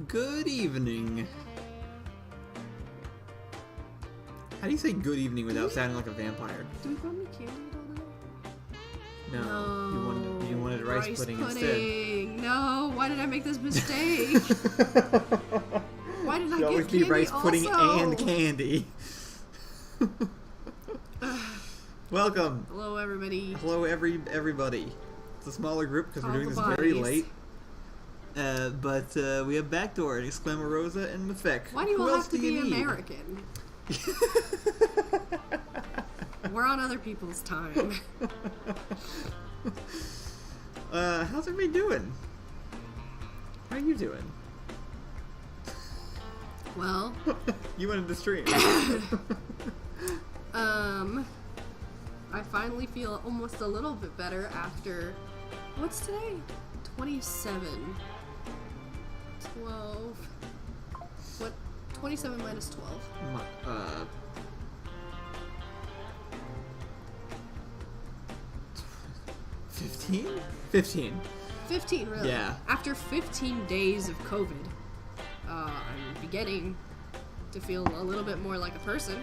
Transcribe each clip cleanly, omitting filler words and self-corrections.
Good evening. How do you say good evening without sounding like a vampire? Do we want me candy at all? No. You wanted rice pudding instead. No, why did I make this mistake? Why did I get always candy be rice pudding also? and candy. Welcome. Hello, everybody. Hello, everybody. It's a smaller group because we're All doing the this very bodies. late. But we have Backdoor and Exclamarosa and Mafek. Why do you Who all else have to do be you need? American? We're on other people's time. How's everybody doing? How are you doing? Well, You wanted to stream. I finally feel almost a little bit better after, what's today? 27. 12. What? 27 minus 12. 15? 15. 15, really? Yeah. After 15 days of COVID, I'm beginning to feel a little bit more like a person.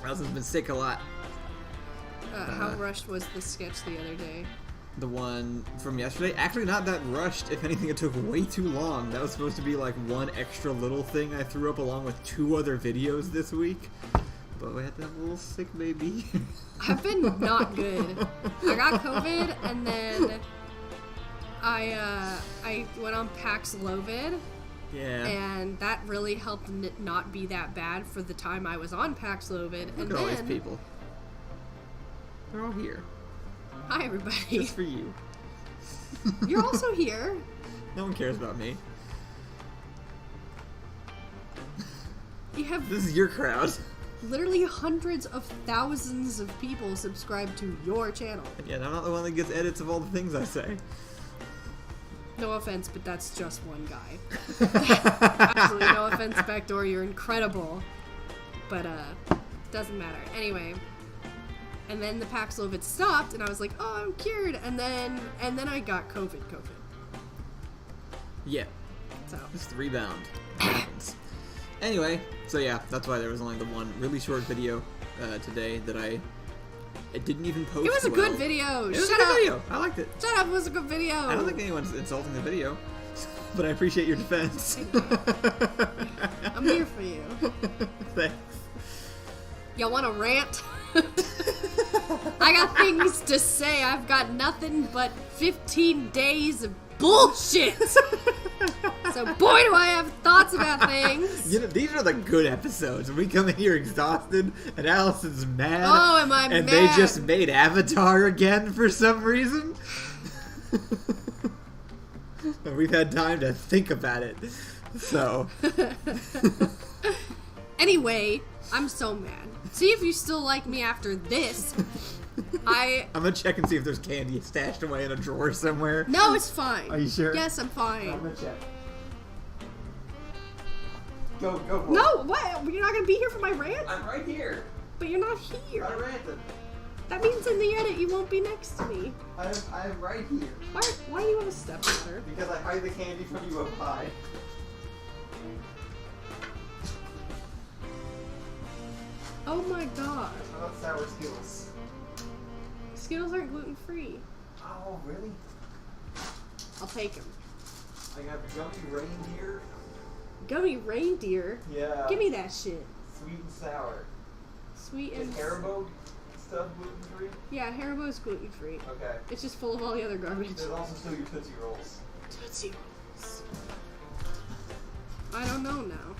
Allison's been sick a lot. How rushed was the sketch the other day? The one from yesterday? Actually, not that rushed. If anything, it took way too long. That was supposed to be like one extra little thing I threw up along with 2 other videos this week. But we had to have a little sick baby. I've been not good. I got COVID, and then I went on Paxlovid, Yeah. and that really helped it not be that bad for the time I was on Paxlovid. And Look at all these then, people. They're all here. hi everybody. Just for you. You're also here. No one cares about me. You have This is your crowd. literally hundreds of thousands of people subscribed to your channel. Yeah, I'm not the one that gets edits of all the things I say. No offense, but that's just one guy. Absolutely no offense, Backdoor, you're incredible. But, doesn't matter. Anyway. And then the Paxlovid stopped, and I was like, oh, I'm cured. And then I got COVID. Yeah. So, Just the rebound. Happens. Anyway, so yeah, that's why there was only the one really short video today that I didn't even post. it was a well. good video. It was Shut a up. good video. I liked it. Shut up, it was a good video. I don't think anyone's insulting the video, but I appreciate your defense. I'm here for you. Thanks. Y'all want to rant? I got things to say. I've got nothing but 15 days of bullshit. So boy, do I have thoughts about things. You know, these are the good episodes. We come in here exhausted, and Allison's mad. Oh, am I and mad? they just made Avatar again for some reason. And we've had time to think about it. So. Anyway, I'm so mad. See if you still like me after this. I'm gonna check and see if there's candy stashed away in a drawer somewhere. No, it's fine. Are you sure? Yes, I'm fine. I'm gonna check. Go. No, what? You're not gonna be here for my rant? I'm right here. But you're not here. I ranted. That means in the edit you won't be next to me. I'm right here. Why do you want to step ladder? Because I hide the candy from you up high. Oh my god. How about sour Skittles? Skittles aren't gluten free. Oh, really? I'll take them. I got gummy reindeer. Gummy reindeer? Yeah. Give me that shit. Sweet and sour. Sweet Is and... Haribo stuff gluten free? Yeah, Haribo's gluten free. Okay. It's just full of all the other garbage. There's also still your Tootsie Rolls. Tootsie Rolls. I don't know now.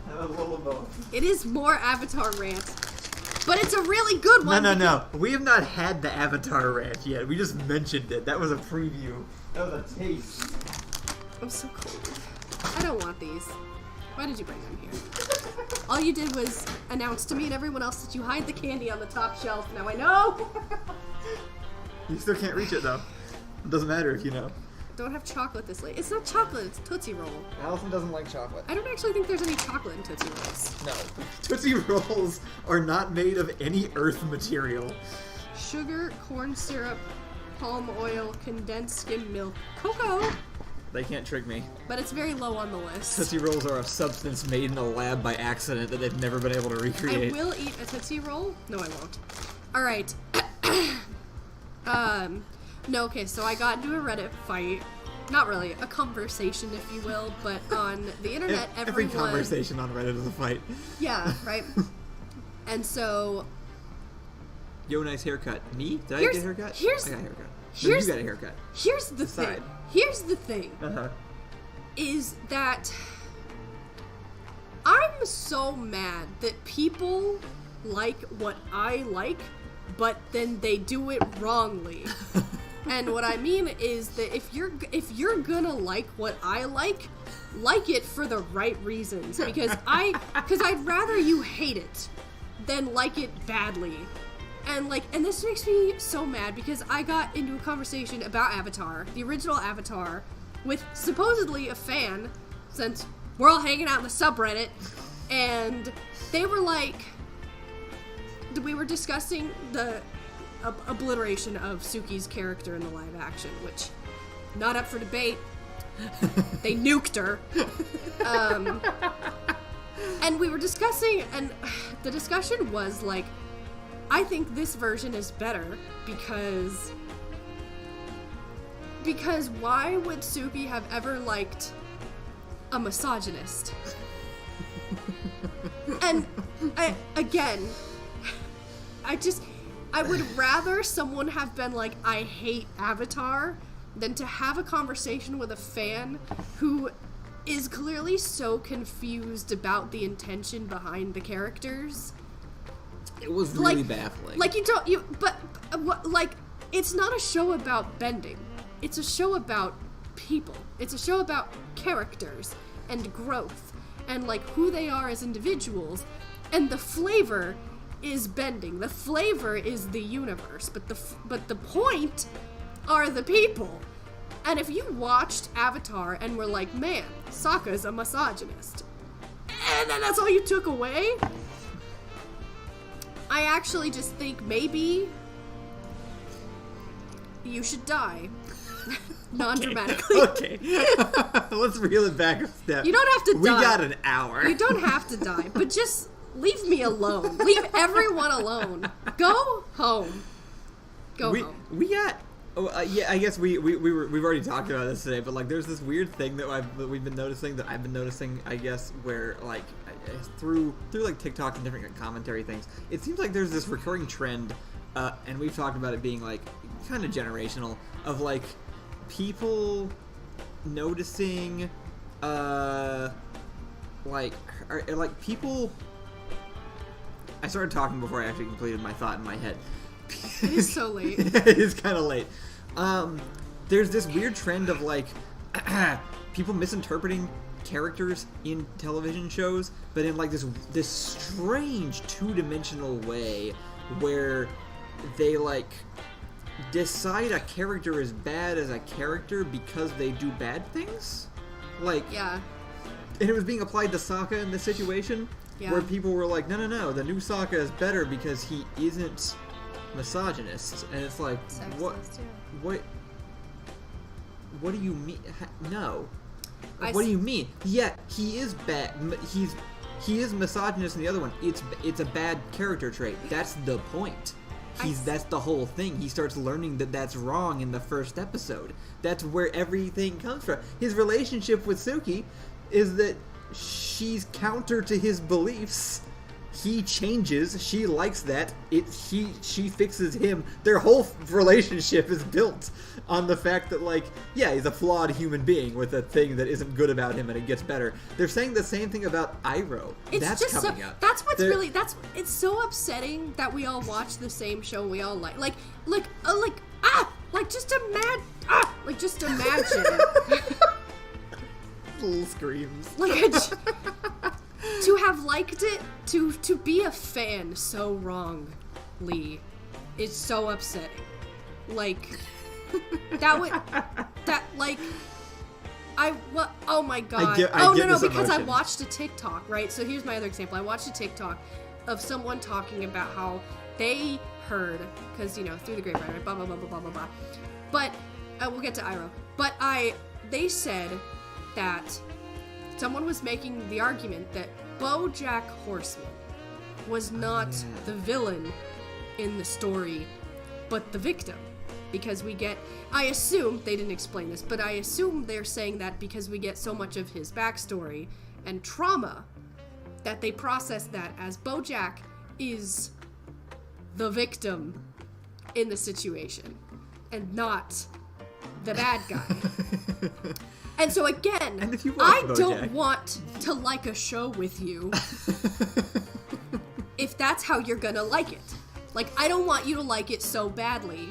And a little both. It is more Avatar rant. But it's a really good one. No. We have not had the Avatar rant yet. We just mentioned it. That was a preview. That was a taste. I'm so cold. I don't want these. Why did you bring them here? All you did was announce to me and everyone else that you hide the candy on the top shelf. Now I know! You still can't reach it though. It doesn't matter if you know. Don't have chocolate this late. It's not chocolate, it's Tootsie Roll. Allison doesn't like chocolate. I don't actually think there's any chocolate in Tootsie Rolls. No. Tootsie Rolls are not made of any earth material. Sugar, corn syrup, palm oil, condensed skim milk, cocoa, They can't trick me. But it's very low on the list. Tootsie Rolls are a substance made in a lab by accident that they've never been able to recreate. I will eat a Tootsie Roll? No, I won't. Alright. No, okay, so I got into a Reddit fight. Not really, a conversation, if you will, but on the internet, Every conversation on Reddit is a fight. Yeah, right? And so... Yo, nice haircut. Me? Did I get a haircut? I got a haircut. No, you got a haircut. Here's the thing. Here's the thing. Uh-huh. Is that... I'm so mad that people like what I like, but then they do it wrongly. And what I mean is that if you're gonna like what I like it for the right reasons. Because I'd rather you hate it than like it badly. And this makes me so mad because I got into a conversation about Avatar, the original Avatar, with supposedly a fan, since we're all hanging out in the subreddit, and they were like, we were discussing the obliteration of Suki's character in the live action, which, not up for debate. They nuked her. And we were discussing, and the discussion was like, I think this version is better because why would Suki have ever liked a misogynist? And I would rather someone have been like, I hate Avatar, than to have a conversation with a fan who is clearly so confused about the intention behind the characters. It was really baffling. Like, it's not a show about bending. It's a show about people. It's a show about characters and growth and, like, who they are as individuals. And the flavor is bending. The flavor is the universe. But the point are the people. And if you watched Avatar and were like, man, Sokka's a misogynist, and then that's all you took away, I actually just think maybe you should die. Non-dramatically. Okay. Let's reel it back a step. You don't have to die. We got an hour. You don't have to die, but just leave me alone. Leave everyone alone. Go home. Go home. We got... yeah, I guess we've already talked about this today, but like there's this weird thing that I've been noticing, I guess, where like through like TikTok and different commentary things, it seems like there's this recurring trend, and we've talked about it being like kind of generational, of like people noticing, like people. I started talking before I actually completed my thought in my head. It is so late. It is kind of late. There's this weird trend of like people misinterpreting characters in television shows, but in like this strange two-dimensional way where they like decide a character is bad as a character because they do bad things. Like, yeah. And it was being applied to Sokka in this situation, where people were like, no, the new Sokka is better because he isn't misogynist. And it's like, what do you mean? No. What do you mean? Yeah, he is bad. He is misogynist in the other one. It's a bad character trait. That's the point. That's the whole thing. He starts learning that that's wrong in the first episode. That's where everything comes from. His relationship with Suki is that she's counter to his beliefs. He changes. She likes that. She fixes him. Their whole relationship is built on the fact that, like, yeah, he's a flawed human being with a thing that isn't good about him, and it gets better. They're saying the same thing about Iroh. That's just coming up. That's what's it's so upsetting that we all watch the same show and we all just imagine. Little screams. To have liked it, to be a fan so wrongly, is so upsetting. Like, oh my god. Because I watched a TikTok, right? So here's my other example. I watched a TikTok of someone talking about how they heard, because, through the grapevine, right? Blah, blah, blah, blah, blah, blah, blah. But, we'll get to Iroh. But they said that someone was making the argument that BoJack Horseman was not the villain in the story, but the victim. Because we get, I assume, they didn't explain this, but I assume they're saying that because we get so much of his backstory and trauma, that they process that as BoJack is the victim in the situation, and not the bad guy. And so again, I don't want to like a show with you if that's how you're gonna like it. Like, I don't want you to like it so badly.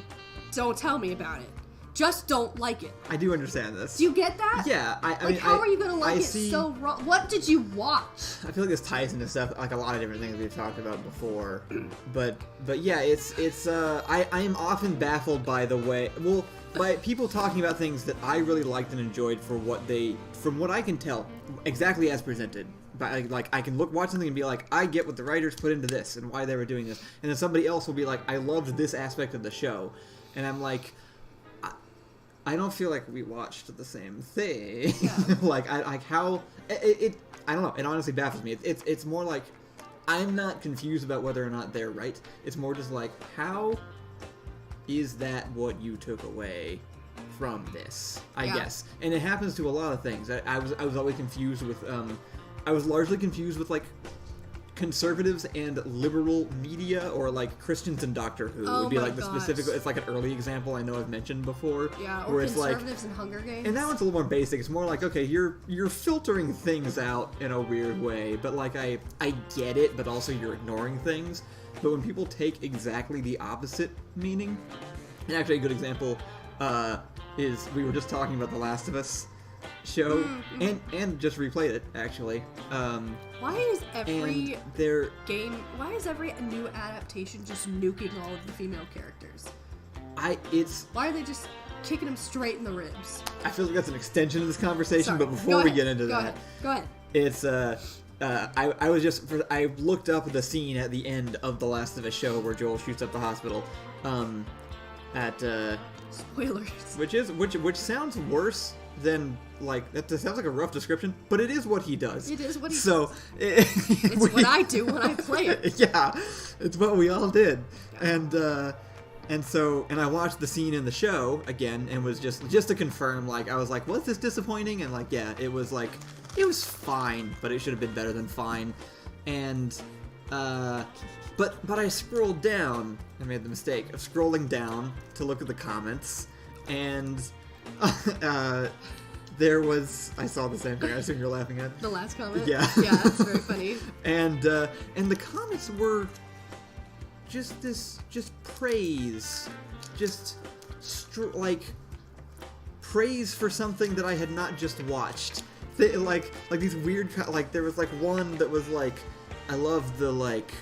Don't tell me about it. Just don't like it. I do understand this. Do you get that? Yeah. I mean, how are you gonna like it so wrong? What did you watch? I feel like this ties into stuff, like a lot of different things we've talked about before. But yeah, I am often baffled by the way, by people talking about things that I really liked and enjoyed for what they, from what I can tell, exactly as presented. But like I can watch something and be like, I get what the writers put into this and why they were doing this, and then somebody else will be like, I loved this aspect of the show, and I'm like, I don't feel like we watched the same thing. Yeah. Like how it I don't know. It honestly baffles me. It's more like I'm not confused about whether or not they're right. It's more just like, how is that what you took away from this? I guess, and it happens to a lot of things. I was always confused with I was largely confused with like conservatives and liberal media, or like Christians and Doctor Who would be like the specific. It's like an early example I know I've mentioned before. Yeah, or conservatives and Hunger Games. And that one's a little more basic. It's more like, okay, you're filtering things out in a weird way, but like I get it, but also you're ignoring things. But when people take exactly the opposite meaning, and actually a good example is we were just talking about The Last of Us show, and just replayed it actually. Why is every why is every new adaptation just nuking all of the female characters? Why are they just kicking them straight in the ribs? I feel like that's an extension of this conversation. Sorry. But before we get into that, go ahead. It's I looked up the scene at the end of The Last of Us show where Joel shoots up the hospital. Spoilers. Which sounds worse than, like, that sounds like a rough description, but it is what he does. It is what he does. So it's what I do when I play it. Yeah, it's what we all did. Yeah. And I watched the scene in the show again, and was just to confirm, like, I was like, was this disappointing? And like, yeah, it was fine, but it should have been better than fine. And but I scrolled down. I made the mistake of scrolling down to look at the comments, and there was, I saw the same thing. I assume you're laughing at the last comment. Yeah, that's very funny. And the comments were just praise, like praise for something that I had not just watched. Like these weird, like there was like one that was like, I love the like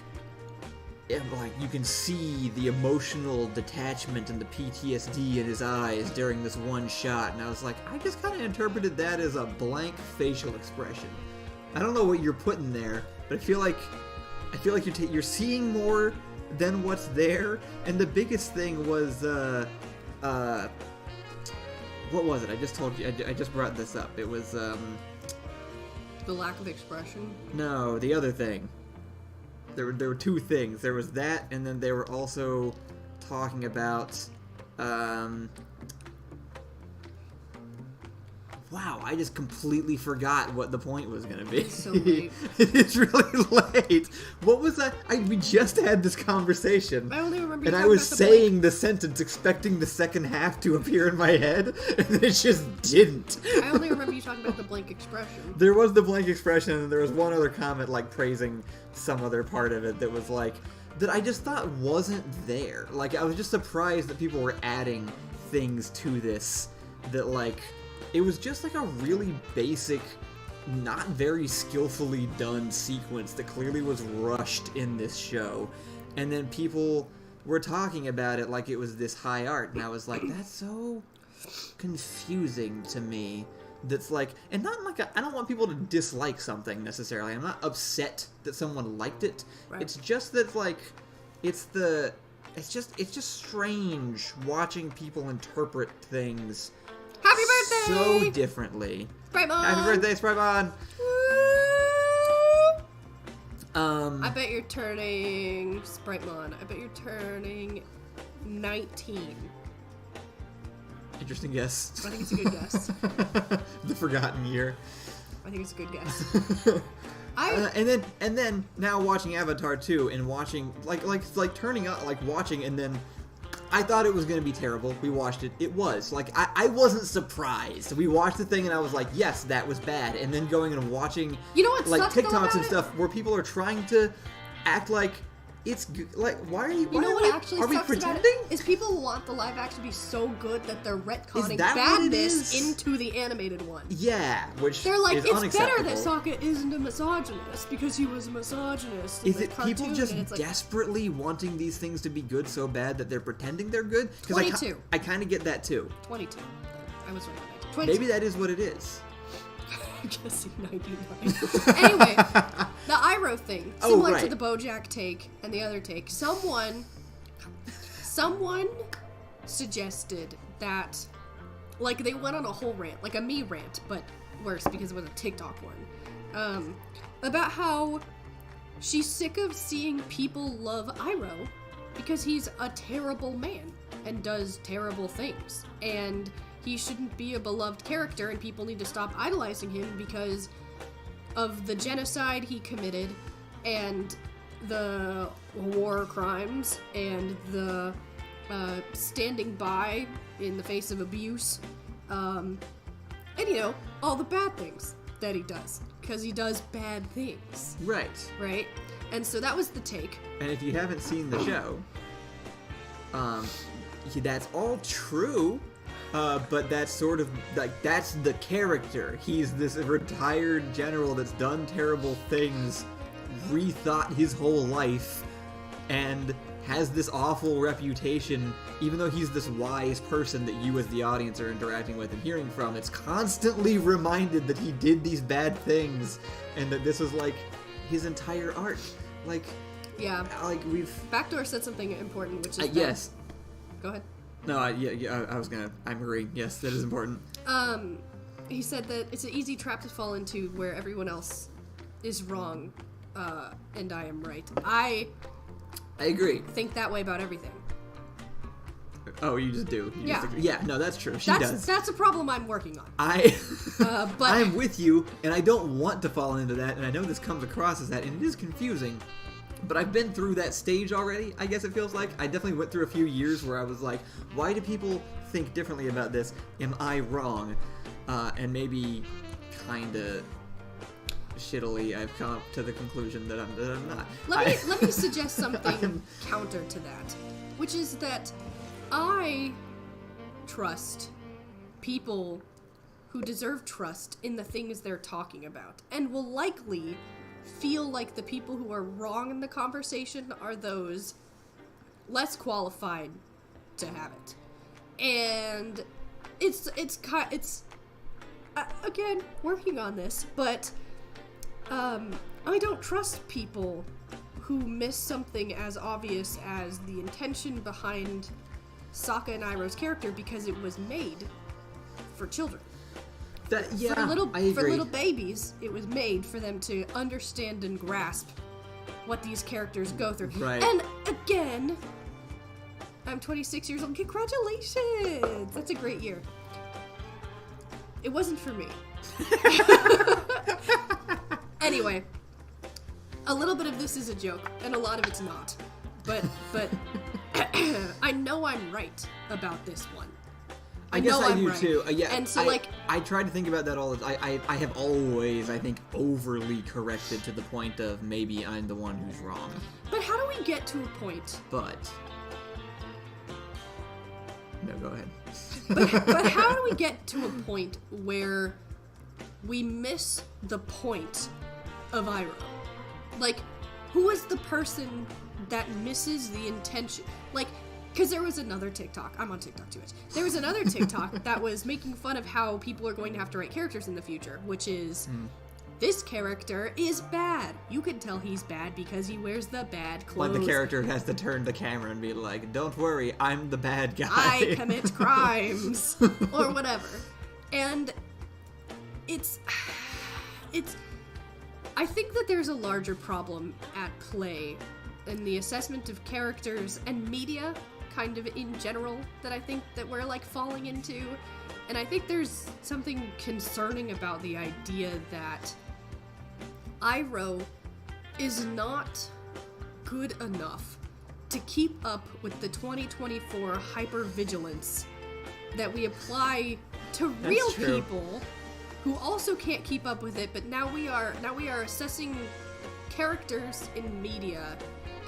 you can see the emotional detachment and the PTSD in his eyes during this one shot, and I was like, I just kind of interpreted that as a blank facial expression. I don't know what you're putting there, but I feel like you're seeing more than what's there. And the biggest thing was what was it? I just told you. I just brought this up. It was the lack of expression. No, the other thing. There were two things. There was that, and then they were also talking about. Wow, I just completely forgot what the point was going to be. It's so late. It's really late. What was that? We just had this conversation. I only remember. And I was saying the sentence, expecting the second half to appear in my head, and it just didn't. I only remember you talking about the blank expression. There was the blank expression, and there was one other comment, like, praising some other part of it that was, like, that I just thought wasn't there. Like, I was just surprised that people were adding things to this that, like, it was just like a really basic, not very skillfully done sequence that clearly was rushed in this show. And then people were talking about it like it was this high art, and I was like, that's so confusing to me. That's like, and not like I don't want people to dislike something necessarily. I'm not upset that someone liked it. Right. It's just that, like, it's just strange watching people interpret things Happy so differently. Sprite-mon! Happy birthday, Sprite-mon! I bet you're turning... Sprite-mon. I bet you're turning 19. Interesting guess. I think it's a good guess. The forgotten year. I think it's a good guess. And then now watching Avatar 2 and watching like turning up watching, and then I thought it was gonna be terrible. We watched it. It was like I wasn't surprised. We watched the thing and I was like, yes, that was bad. And then going and watching TikToks and stuff where people are trying to act like it's good. Like, why are you? You know what actually are we sucks pretending? about it? Is people want the live action to be so good that they're retconning badness into the animated one. Yeah, which they're like, is it's better that unacceptable. Sokka isn't a misogynist because he was a misogynist. Is it people just desperately wanting these things to be good so bad that they're pretending they're good? 22. I kind of get that too. 22. I was right on 22. Maybe that is what it is. Guessing 99. Anyway, the Iroh thing, similar to the BoJack take and the other take. Someone suggested that, like, they went on a whole rant, like a me rant, but worse because it was a TikTok one, about how she's sick of seeing people love Iroh because he's a terrible man and does terrible things, and he shouldn't be a beloved character, and people need to stop idolizing him because of the genocide he committed, and the war crimes, and the standing by in the face of abuse, and, you know, all the bad things that he does, because he does bad things. Right? And so that was the take. And if you haven't seen the show, that's all true. But that's sort of, like, that's the character. He's this retired general that's done terrible things, rethought his whole life, and has this awful reputation, even though he's this wise person that you as the audience are interacting with and hearing from. It's constantly reminded that he did these bad things, and that this was, like, his entire arc. Like, yeah. Like, we've... Backdoor said something important, which is yes. Go ahead. No, I agree. Yes, that is important. He said that it's an easy trap to fall into where everyone else is wrong, and I am right. I agree. Think that way about everything. Oh, you just do. No, that's true. She does. That's a problem I'm working on. But I'm with you, and I don't want to fall into that, and I know this comes across as that, and it is confusing. But I've been through that stage already, I guess it feels like. I definitely went through a few years where I was like, why do people think differently about this? Am I wrong? And maybe kind of shittily, I've come up to the conclusion that I'm not. Let me suggest something counter to that, which is that I trust people who deserve trust in the things they're talking about, and will likely feel like the people who are wrong in the conversation are those less qualified to have it. And it's again, working on this, but I don't trust people who miss something as obvious as the intention behind Sokka and Iroh's character because it was made for children. For little babies, it was made for them to understand and grasp what these characters go through. Right. And again, I'm 26 years old. Congratulations! That's a great year. It wasn't for me. Anyway, a little bit of this is a joke, and a lot of it's not. But I know I'm right about this one. I guess I do too. Yeah, and so I try to think about that all the time. I have always, I think, overly corrected to the point of maybe I'm the one who's wrong. But how do we get to a point? No, go ahead. But how do we get to a point where we miss the point of Iroh? Like, who is the person that misses the intention? Like, because there was another TikTok. I'm on TikTok too much. There was another TikTok that was making fun of how people are going to have to write characters in the future, which is, this character is bad. You can tell he's bad because he wears the bad clothes. Like the character has to turn the camera and be like, don't worry, I'm the bad guy. I commit crimes. Or whatever. And I think that there's a larger problem at play in the assessment of characters and media, kind of in general, that I think that we're, like, falling into. And I think there's something concerning about the idea that iRo is not good enough to keep up with the 2024 hypervigilance that we apply to real people who also can't keep up with it, but now we are assessing characters in media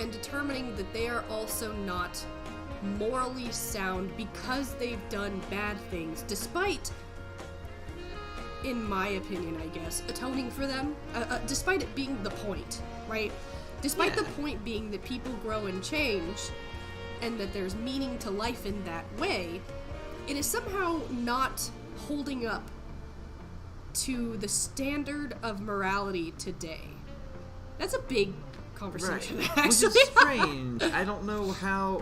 and determining that they are also not morally sound because they've done bad things, despite, in my opinion, I guess, atoning for them, despite it being the point, right? Despite the point being that people grow and change, and that there's meaning to life in that way, it is somehow not holding up to the standard of morality today. That's a big conversation, right. actually. Which is strange. I don't know how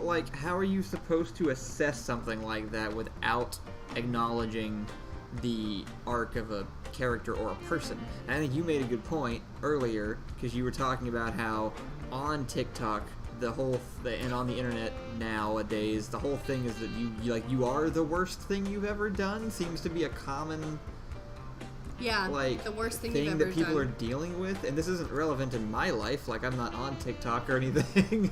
are you supposed to assess something like that without acknowledging the arc of a character or a person? And I think you made a good point earlier, because you were talking about how on TikTok and on the internet nowadays, the whole thing is that you are the worst thing you've ever done seems to be a common the worst thing you've ever that people done. are dealing with. And this isn't relevant in my life, like I'm not on TikTok or anything,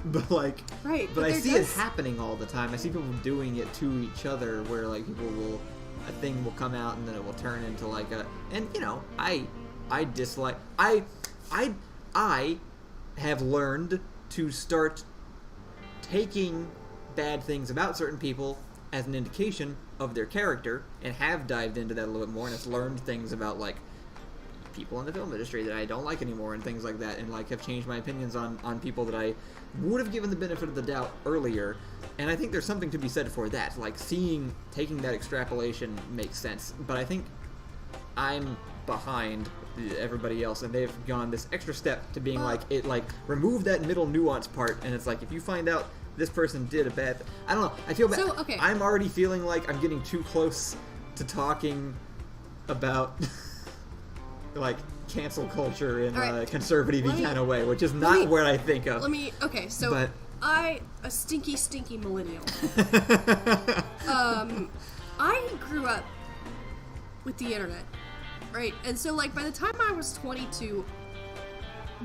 but like right, but I see it happening all the time. I see people doing it to each other, where like a thing will come out and then it will turn into like I dislike I have learned to start taking bad things about certain people as an indication of their character, and have dived into that a little bit more, and have learned things about like people in the film industry that I don't like anymore and things like that, and like have changed my opinions on people that I would have given the benefit of the doubt earlier. And I think there's something to be said for that, like taking that extrapolation makes sense. But I think I'm behind everybody else, and they've gone this extra step to being remove that middle nuance part, and it's like, if you find out this person did a bad I don't know, I feel bad. So, okay. I'm already feeling like I'm getting too close to talking about like cancel culture in a conservative kind of way, which is not where I think of. So a stinky millennial. I grew up with the internet, right? And so like by the time I was 22,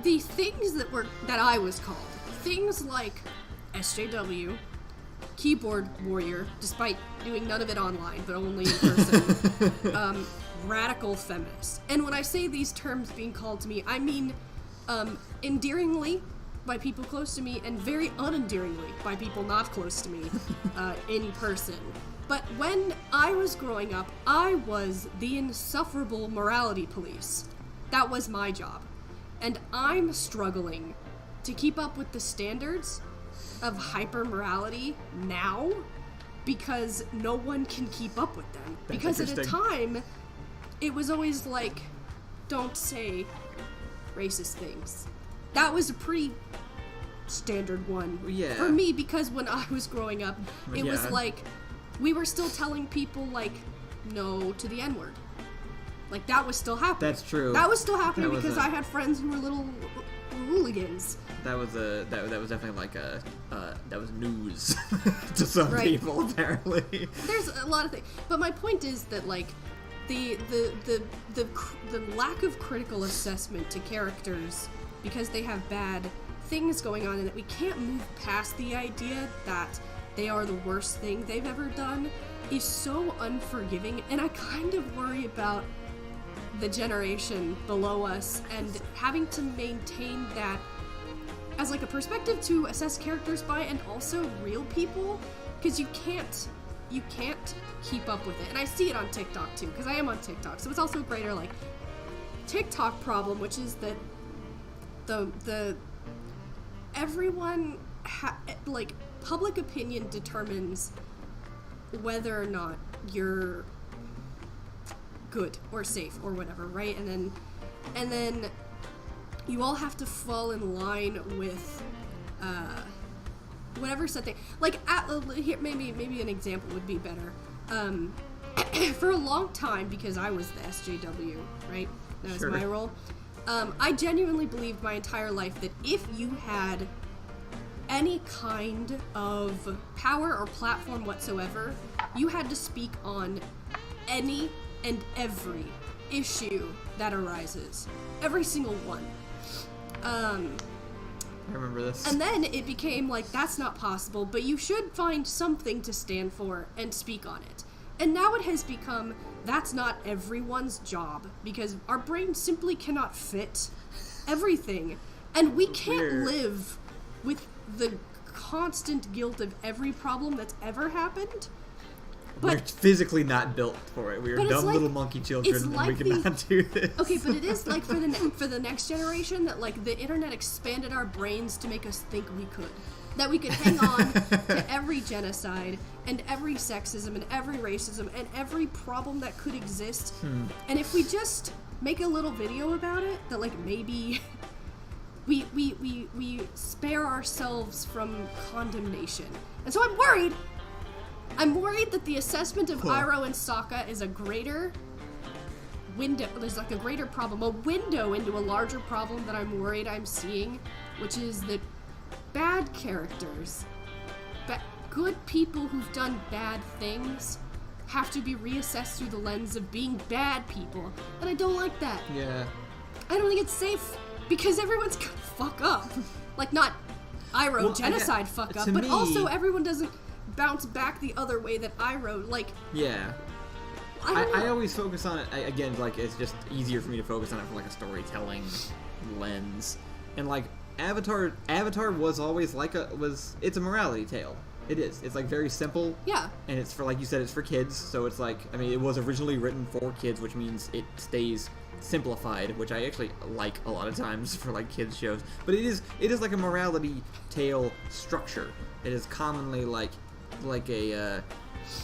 the things that I was called, things like SJW, keyboard warrior, despite doing none of it online, but only in person, radical feminist. And when I say these terms being called to me, I mean endearingly by people close to me, and very unendearingly by people not close to me in person. But when I was growing up, I was the insufferable morality police. That was my job. And I'm struggling to keep up with the standards of hyper-morality now, because no one can keep up with them. Because at a time, it was always like, don't say racist things. That was a pretty standard one for me, because when I was growing up, it was like, we were still telling people, like, no to the N-word. Like, that was still happening. That's true. That was still happening because I had friends who were little hooligans. That was definitely like that was news to some people, apparently. There's a lot of things, but my point is that like the lack of critical assessment to characters because they have bad things going on, and that we can't move past the idea that they are the worst thing they've ever done, is so unforgiving. And I kind of worry about the generation below us and having to maintain that as like a perspective to assess characters by, and also real people, because you can't keep up with it. And I see it on TikTok too, because I am on TikTok, so it's also a greater like TikTok problem, which is that the everyone like public opinion determines whether or not you're good or safe or whatever, right? And then you all have to fall in line with whatever set thing. Like here, maybe an example would be better. for a long time, because I was the SJW, right? That was Sure. my role. I genuinely believed my entire life that if you had any kind of power or platform whatsoever, you had to speak on any and every issue that arises. Every single one. I remember this. And then it became like, that's not possible, but you should find something to stand for and speak on it. And now it has become, that's not everyone's job, because our brain simply cannot fit everything. And we can't live with the constant guilt of every problem that's ever happened. We're physically not built for it. We are dumb little monkey children, and we cannot do this. Okay, but it is like for the next generation that like the internet expanded our brains to make us think we could. That we could hang on to every genocide and every sexism and every racism and every problem that could exist. And if we just make a little video about it, that like maybe we spare ourselves from condemnation. And so I'm worried that the assessment of Iroh and Sokka is a greater window. There's like a greater problem, a window into a larger problem that I'm worried I'm seeing, which is that bad characters, good people who've done bad things, have to be reassessed through the lens of being bad people. And I don't like that. Yeah. I don't think it's safe, because everyone's gonna fuck up. Like, not Iroh genocide fuck up, but also everyone doesn't bounce back the other way that Iroh, like... Yeah. I always focus on it, again, like, it's just easier for me to focus on it from, like, a storytelling lens. And, like, Avatar was always like it's a morality tale. It is. It's, like, very simple. Yeah. And it's for, like you said, it's for kids, so it's like, I mean, it was originally written for kids, which means it stays simplified, which I actually like a lot of times for, like, kids shows. But it is like a morality tale structure. It is commonly, like a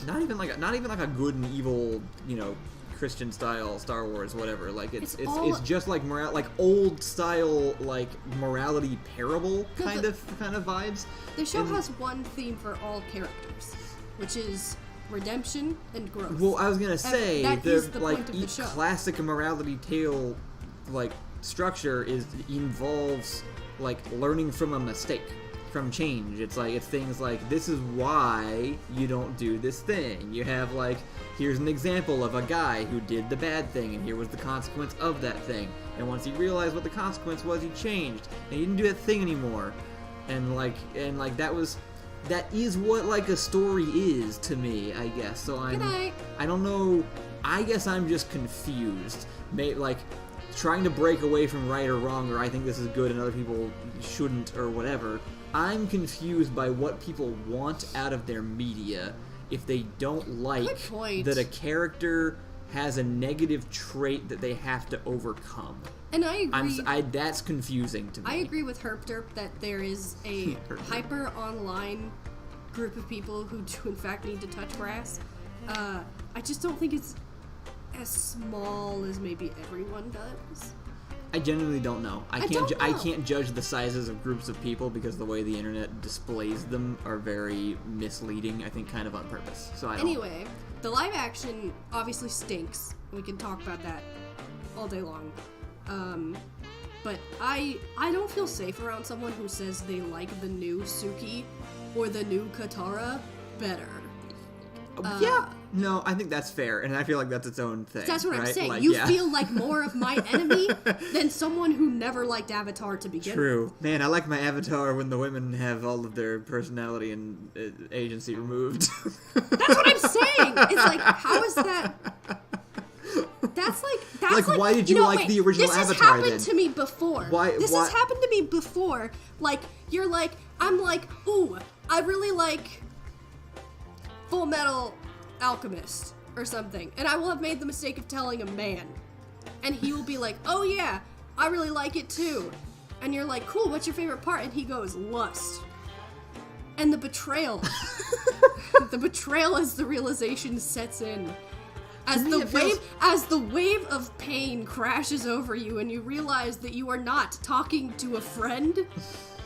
not even like a good and evil, you know, Christian style Star Wars, whatever. Like it's just like old style, like morality parable kind of vibes. The show has one theme for all characters, which is redemption and growth. Well, I was gonna say the point of the show. Classic morality tale like structure involves like learning from a mistake. From change. It's things like, this is why you don't do this thing. You have like, here's an example of a guy who did the bad thing, and here was the consequence of that thing. And once he realized what the consequence was, he changed, and he didn't do that thing anymore. And that is what like a story is to me, I guess. So I don't know. I guess I'm just confused. Like, trying to break away from right or wrong, or I think this is good and other people shouldn't, or whatever. I'm confused by what people want out of their media if they don't like that a character has a negative trait that they have to overcome. And I agree. That's confusing to me. I agree with Herpderp that there is a hyper online group of people who do in fact need to touch grass. I just don't think it's as small as maybe everyone does. I genuinely don't know. I can't judge the sizes of groups of people because the way the internet displays them are very misleading, I think kind of on purpose. So Anyway, the live action obviously stinks. We can talk about that all day long. But I don't feel safe around someone who says they like the new Suki or the new Katara better. Yeah. No, I think that's fair, and I feel like that's its own thing. That's what right? I'm saying. Like, you feel like more of my enemy than someone who never liked Avatar to begin with. True. Man, I like my Avatar when the women have all of their personality and agency removed. That's what I'm saying! It's like, how is that... That's like why did you like the original Avatar, then? This has happened to me before. Why? Has happened to me before. Like, you're like, I'm like, ooh, I really like Full Metal Alchemist or something, and I will have made the mistake of telling a man, and he will be like, oh yeah, I really like it too, and you're like, cool, what's your favorite part? And he goes, lust. And the betrayal as the realization sets in, as the wave of pain crashes over you and you realize that you are not talking to a friend,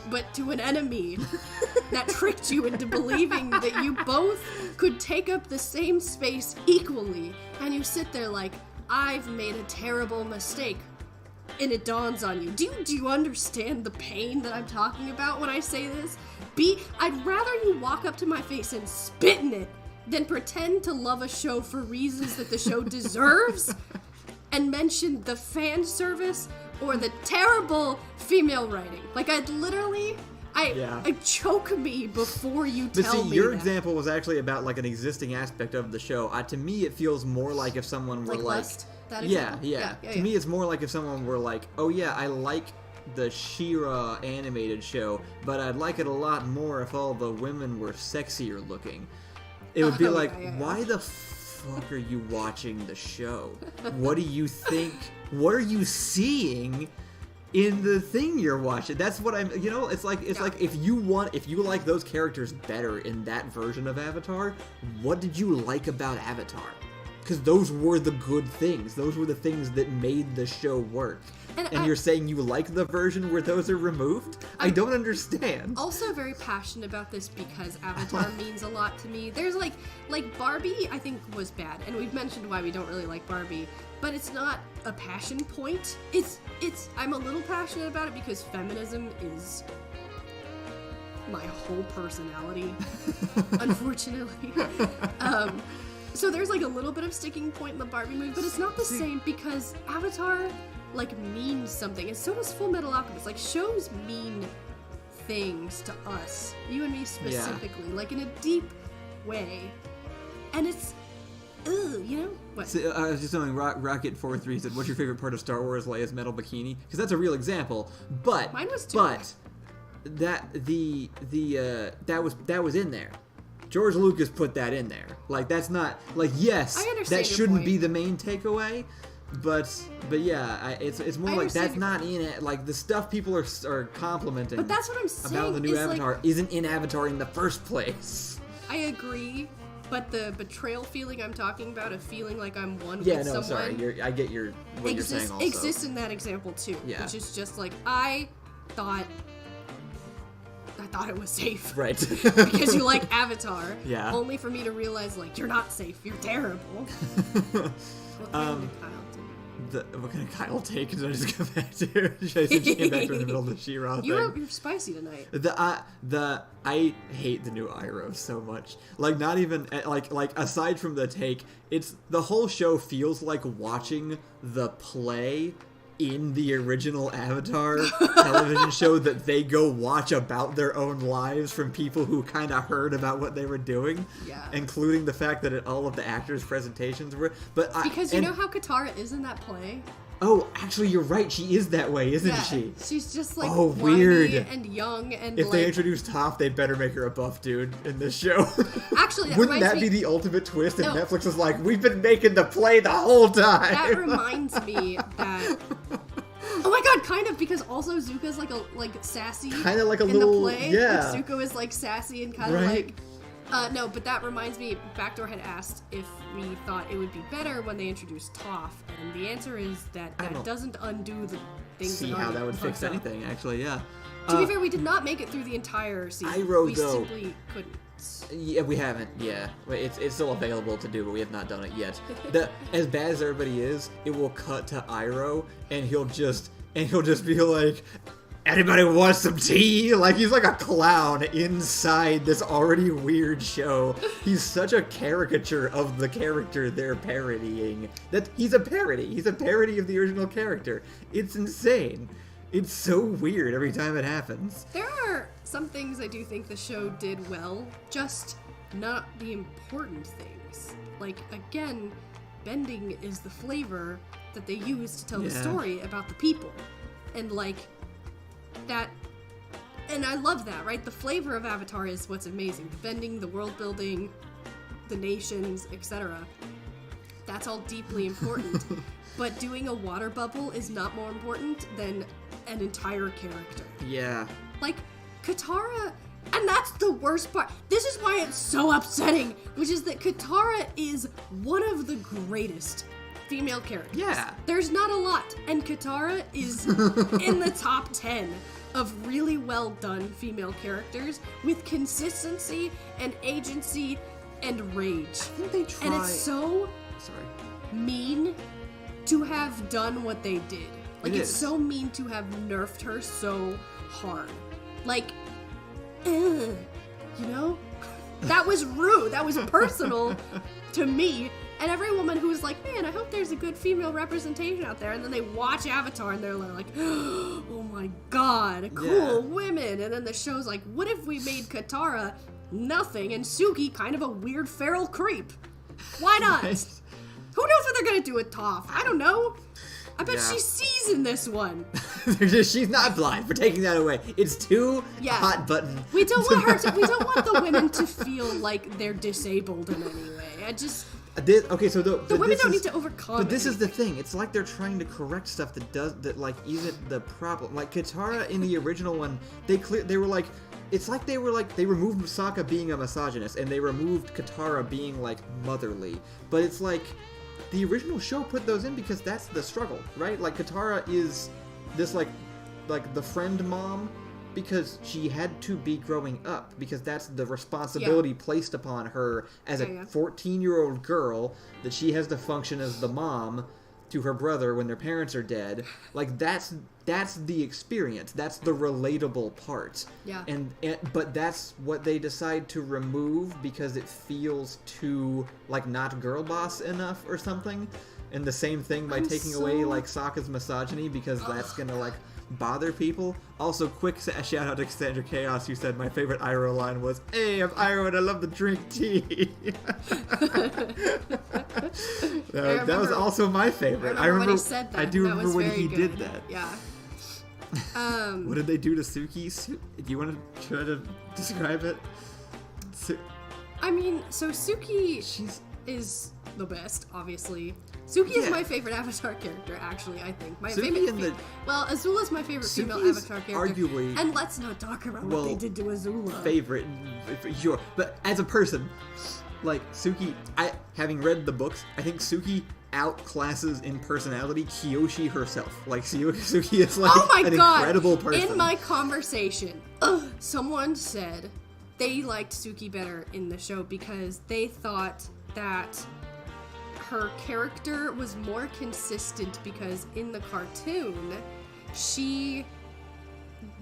but to an enemy that tricked you into believing that you both could take up the same space equally, and you sit there like, I've made a terrible mistake. And it dawns on you. Do you understand the pain that I'm talking about when I say this? I'd rather you walk up to my face and spit in it than pretend to love a show for reasons that the show deserves and mention the fan service or the terrible female writing. Like, I choke me before you tell me your that. example was actually about, like, an existing aspect of the show. To me, it feels more like if someone were, like... Lust? That example? Yeah. To me, it's more like if someone were like, oh, yeah, I like the She-Ra animated show, but I'd like it a lot more if all the women were sexier looking. It would be like, why the fuck are you watching the show? What do you think? What are you seeing in the thing you're watching? That's what I'm, it's like if you like those characters better in that version of Avatar, what did you like about Avatar? Because those were the good things. Those were the things that made the show work. And you're saying you like the version where those are removed? I don't understand. Also very passionate about this because Avatar means a lot to me. There's like Barbie, I think, was bad. And we've mentioned why we don't really like Barbie. But it's not a passion point. I'm a little passionate about it because feminism is my whole personality, unfortunately. So there's like a little bit of sticking point in the Barbie movie, but it's not the same because Avatar like means something, and so does Full Metal Alchemist. Like, shows mean things to us, you and me specifically, like in a deep way, and it's what? So, I was just knowing Rocket43 said, "What's your favorite part of Star Wars? Leia's metal bikini?" Because that's a real example. But mine was too. But that was in there. George Lucas put that in there. Like, that's not, like, yes, that shouldn't be the main takeaway, but yeah, it's more like that's not in it. Like, the stuff people are complimenting. But that's what I'm saying about the new Avatar isn't in Avatar in the first place. I agree, but the betrayal feeling I'm talking about, of feeling like I'm one with someone. Sorry, I get what you're saying also. Exists in that example too, which is just like, I thought it was safe. Right. Because you like Avatar. Yeah. Only for me to realize, like, you're not safe. You're terrible. What kind did Kyle take? What kind of Kyle take did I just go back to? She came back from the middle of the She-Ra thing. You're spicy tonight. I hate the new Iroh so much. Like, not even, like aside from the take, it's, the whole show feels like watching the play in the original Avatar television show that they go watch about their own lives from people who kind of heard about what they were doing, including the fact that all of the actors' presentations were. Because you know how Katara is in that play? Oh, actually, you're right. She is that way, isn't she? She's just like weird and young and. If they introduce Toph, they'd better make her a buff dude in this show. Actually, wouldn't that be the ultimate twist? If Netflix was like, "We've been making the play the whole time." That reminds me that. Oh my god, kind of, because also Zuko's like sassy. Kind of like a in little, the play. yeah. Like, Zuko is like sassy and kind of like. No, but that reminds me, Backdoor had asked if we thought it would be better when they introduced Toph, and the answer is that doesn't undo the things that how that would fix anything, actually, yeah. To be fair, we did not make it through the entire season. We simply couldn't. Yeah, we haven't, yeah. It's still available to do, but we have not done it yet. As bad as everybody is, it will cut to Iroh, and he'll just be like, "Anybody want some tea?" Like, he's like a clown inside this already weird show. He's such a caricature of the character they're parodying. That he's a parody. He's a parody of the original character. It's insane. It's so weird every time it happens. There are some things I do think the show did well, just not the important things. Like, again, bending is the flavor that they use to tell the story about the people. And, like, that, and I love that, right? The flavor of Avatar is what's amazing. The bending, the world building, the nations, etc. That's all deeply important. But doing a water bubble is not more important than an entire character. Yeah. Like, Katara, and that's the worst part. This is why it's so upsetting, which is that Katara is one of the greatest female characters. Yeah. There's not a lot, and Katara is in the top 10. of really well done female characters with consistency and agency and rage. I think they try. And it's so mean to have done what they did. Like, it's so mean to have nerfed her so hard. Like, you know? That was rude. That was personal to me. And every woman who's like, man, I hope there's a good female representation out there. And then they watch Avatar and they're like, oh my god, cool women. And then the show's like, what if we made Katara nothing and Suki kind of a weird feral creep? Why not? Nice. Who knows what they're going to do with Toph? I don't know. I bet she sees in this one. She's not blind. For taking that away. It's too hot button. We don't want her to. We don't want the women to feel like they're disabled in any way. So the women don't need to overcome. But this is the thing. It's like they're trying to correct stuff that like isn't the problem. Like Katara in the original one, they were like. It's like they removed Sokka being a misogynist and they removed Katara being like motherly. But it's like the original show put those in because that's the struggle, right? Like Katara is this like the friend mom because she had to be growing up because that's the responsibility placed upon her as a 14-year-old girl, that she has to function as the mom to her brother when their parents are dead. Like that's the experience. That's the relatable part. Yeah. But that's what they decide to remove because it feels too like not girl boss enough or something. And the same thing by taking away like Sokka's misogyny because that's gonna like bother people. Also, quick shout out to Cassandra Chaos, who said my favorite Iroh line was, "Hey, I'm Iroh and I love to drink tea." That was also my favorite. I remember when he said that. I do remember when he did that. Yeah. What did they do to Suki? Do you want to try to describe it? I mean, so Suki is the best, obviously. Suki is my favorite Avatar character, actually, I think. My favorite. Well, Azula's my favorite female Avatar character. Arguably. And let's not talk about what they did to Azula. Favorite, sure. But as a person, like, Suki, having read the books, I think Suki outclasses in personality Kyoshi herself. Like, Suki is like incredible person. In my conversation, someone said they liked Suki better in the show because they thought that her character was more consistent because in the cartoon, she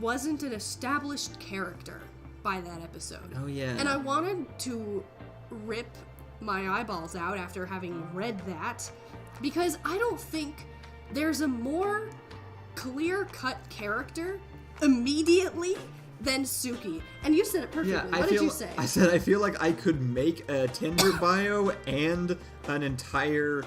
wasn't an established character by that episode. Oh, yeah. And I wanted to rip my eyeballs out after having read that because I don't think there's a more clear-cut character immediately than Suki. And you said it perfectly. What did you say? I said I feel like I could make a Tinder bio and an entire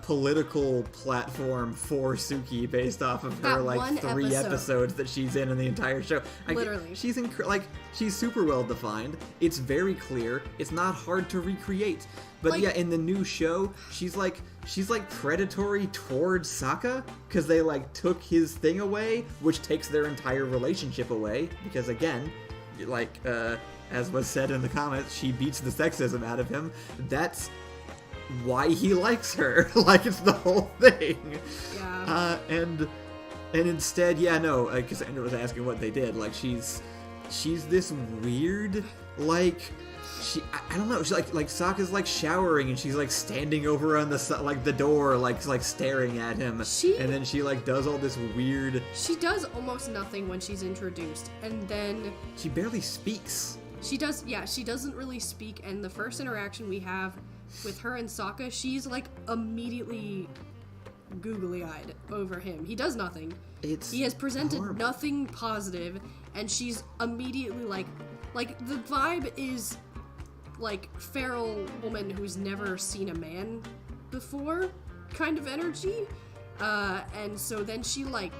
political platform for Suki based off of her like 3 episodes that she's in the entire show. Literally. She's super well defined. It's very clear. It's not hard to recreate. But in the new show, she's like predatory towards Sokka because they like took his thing away, which takes their entire relationship away. Because again, like as was said in the comments, she beats the sexism out of him. That's why he likes her. Like it's the whole thing. Yeah. And instead, Cassandra was asking what they did. Like she's this weird like. I don't know. She's like Sokka's like showering and she's like standing over on the door, like staring at him. And then she like does all this weird. She does almost nothing when she's introduced, and then she barely speaks. She does. Yeah, she doesn't really speak. And the first interaction we have with her and Sokka, she's like immediately googly-eyed over him. He does nothing. He has presented nothing positive, and she's immediately like the vibe is. Like feral woman who's never seen a man before kind of energy, and so then she like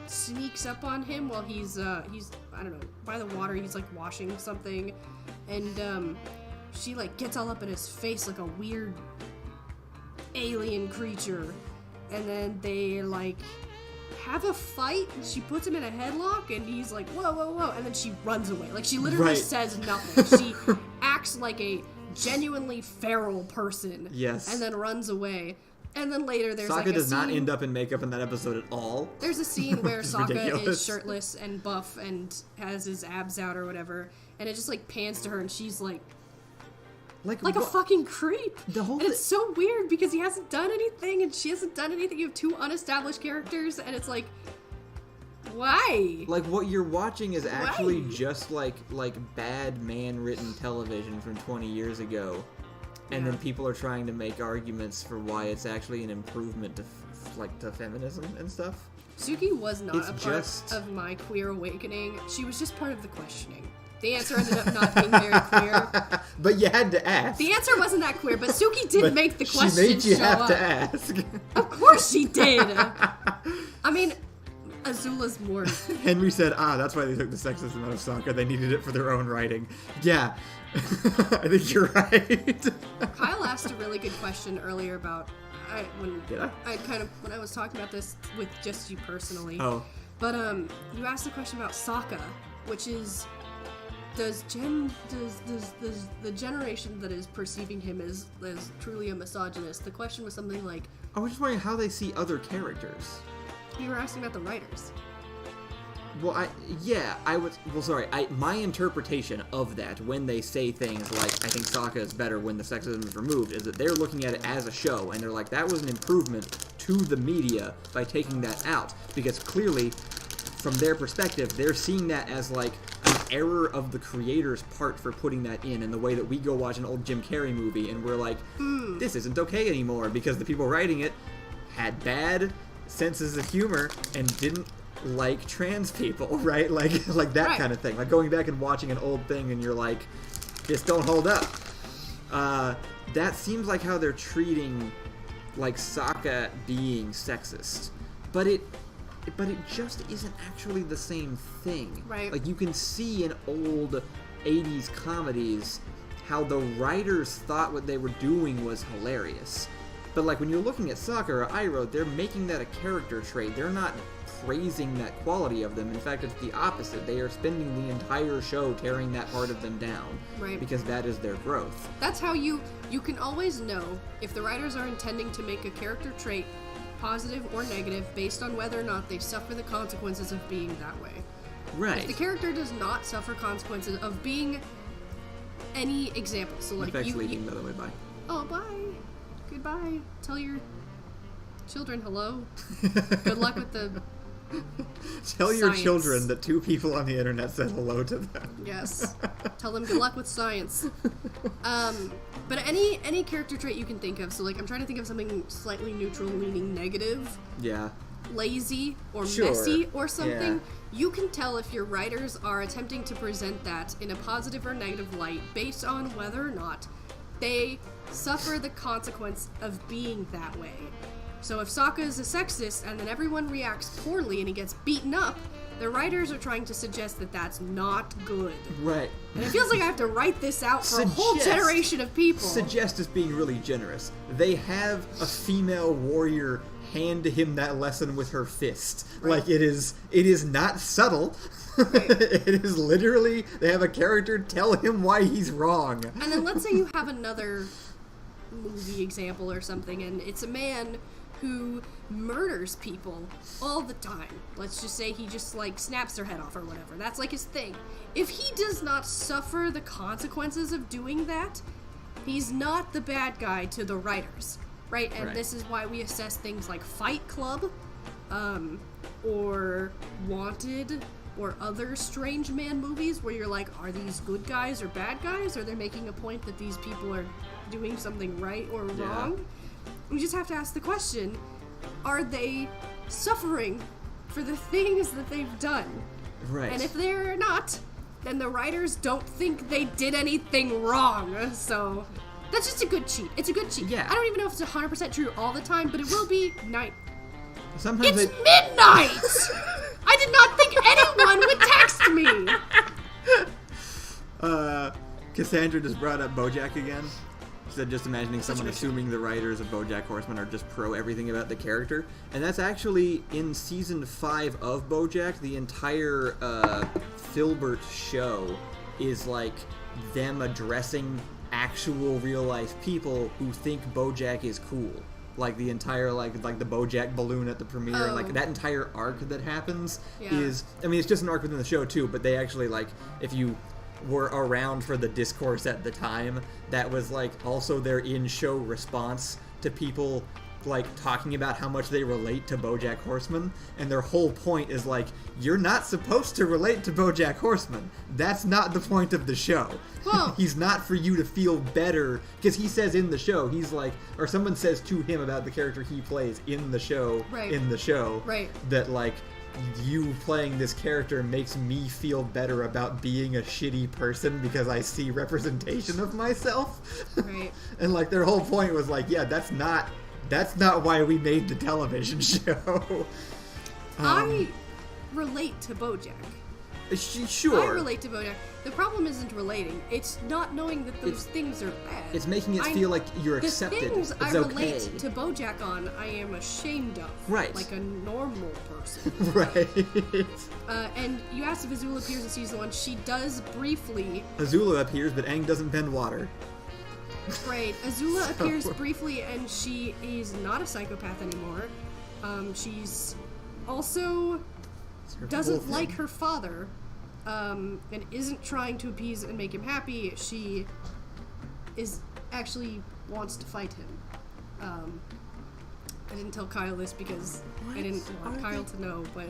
sneaks up on him while he's I don't know, by the water. He's like washing something, and she like gets all up in his face like a weird alien creature, and then they like have a fight. She puts him in a headlock and he's like whoa whoa whoa, and then she runs away. Like she literally says nothing. She acts like a genuinely feral person, and then runs away. And then later there's Sokka like a does not scene- end up in makeup in that episode at all. There's a scene where Which is Sokka ridiculous. is shirtless and buff and has his abs out or whatever, and it just like pans to her and she's like a fucking creep. The whole and it's so weird because he hasn't done anything and she hasn't done anything. You have two unestablished characters and it's like, why? Like, what you're watching is actually Why? just like bad man-written television from 20 years ago. And Yeah. then people are trying to make arguments for why it's actually an improvement to to feminism and stuff. Suki was not It's a part just- of my queer awakening. She was just part of the questioning. The answer ended up not being very queer. But you had to ask. The answer wasn't that queer, but Suki did But make the question She made you show have up. to ask. Of course she did. I mean, Azula's more. Henry said, that's why they took the sexism out of Sokka. They needed it for their own writing. Yeah. I think you're right. Kyle asked a really good question earlier about Did I? when I was talking about this with just you personally. Oh. But you asked a question about Sokka, which is does the generation that is perceiving him as truly a misogynist? The question was something like, I was just wondering how they see other characters. you were asking about the writers. Well, my interpretation of that, when they say things like, I think Sokka is better when the sexism is removed, is that they're looking at it as a show, and they're like, that was an improvement to the media by taking that out. Because clearly, from their perspective, they're seeing that as, like, an error of the creator's part for putting that in the way that we go watch an old Jim Carrey movie, and we're like, this isn't okay anymore, because the people writing it had bad senses of humor and didn't like trans people, right? Like that Right. kind of thing. Like going back and watching an old thing and you're like, this don't hold up. That seems like how they're treating like Sokka being sexist. But it just isn't actually the same thing. Right. Like you can see in old 80s comedies how the writers thought what they were doing was hilarious. But like when you're looking at Sokka or Iroh, they're making that a character trait. They're not praising that quality of them. In fact, it's the opposite. They are spending the entire show tearing that part of them down. Right. Because that is their growth. That's how you can always know if the writers are intending to make a character trait positive or negative based on whether or not they suffer the consequences of being that way. Right. If the character does not suffer consequences of being any example, so like Effect's leaving, by the way, bye. oh, bye, goodbye, tell your children hello, good luck with the Tell your Science. children that two people on the internet said hello to them. yes, tell them good luck with science. But any character trait you can think of, so like I'm trying to think of something slightly neutral leaning negative, Yeah. lazy or Sure. messy or something, Yeah. you can tell if your writers are attempting to present that in a positive or negative light based on whether or not they suffer the consequence of being that way. So if Sokka is a sexist and then everyone reacts poorly and he gets beaten up, the writers are trying to suggest that that's not good. Right. And it feels like I have to write this out for a whole generation of people. Suggest is being really generous. They have a female warrior hand him that lesson with her fist. Right. Like it is not subtle. Right. It is literally they have a character tell him why he's wrong. And then let's say you have another movie example or something, and it's a man who murders people all the time. Let's just say he just like snaps their head off or whatever. That's like his thing. If he does not suffer the consequences of doing that, he's not the bad guy to the writers, right? And Right. this is why we assess things like Fight Club, or Wanted, or other strange man movies where you're like, are these good guys or bad guys? Are they making a point that these people are doing something right or wrong? We just have to ask the question, are they suffering for the things that they've done? Right. And if they're not, then the writers don't think they did anything wrong. So that's just a good cheat. It's a good cheat. Yeah. I don't even know if it's 100% true all the time, but it will be night. Sometimes It's midnight! I did not think anyone would text me! Cassandra just brought up BoJack again. She said just imagining someone assuming the writers of BoJack Horseman are just pro everything about the character. And that's actually in season 5 of BoJack. The entire Filbert show is like them addressing actual real life people who think BoJack is cool. like the entire like the BoJack balloon at the premiere, and like that entire arc that happens is, I mean, it's just an arc within the show too, but they actually, like, if you were around for the discourse at the time, that was like also their in-show response to people like talking about how much they relate to BoJack Horseman, and their whole point is like, you're not supposed to relate to BoJack Horseman. That's not the point of the show. Well, he's not for you to feel better, because he says in the show, he's like, or someone says to him about the character he plays in the show, that like, you playing this character makes me feel better about being a shitty person because I see representation of myself. Right. And like their whole point was like, yeah, that's not why we made the television show. I relate to BoJack. Sure. I relate to BoJack. The problem isn't relating. It's not knowing that those things are bad. It's making it feel like you're accepted. The things it's I relate to BoJack on, I am ashamed of. Right. Like a normal person. Right. And you asked if Azula appears in season 1. She does briefly. Azula appears, but Aang doesn't bend water. Right. Azula appears briefly, and she is not a psychopath anymore. She's also doesn't like her father, and isn't trying to appease and make him happy. She is actually wants to fight him. I didn't tell Kyle this because I didn't want Kyle to know, but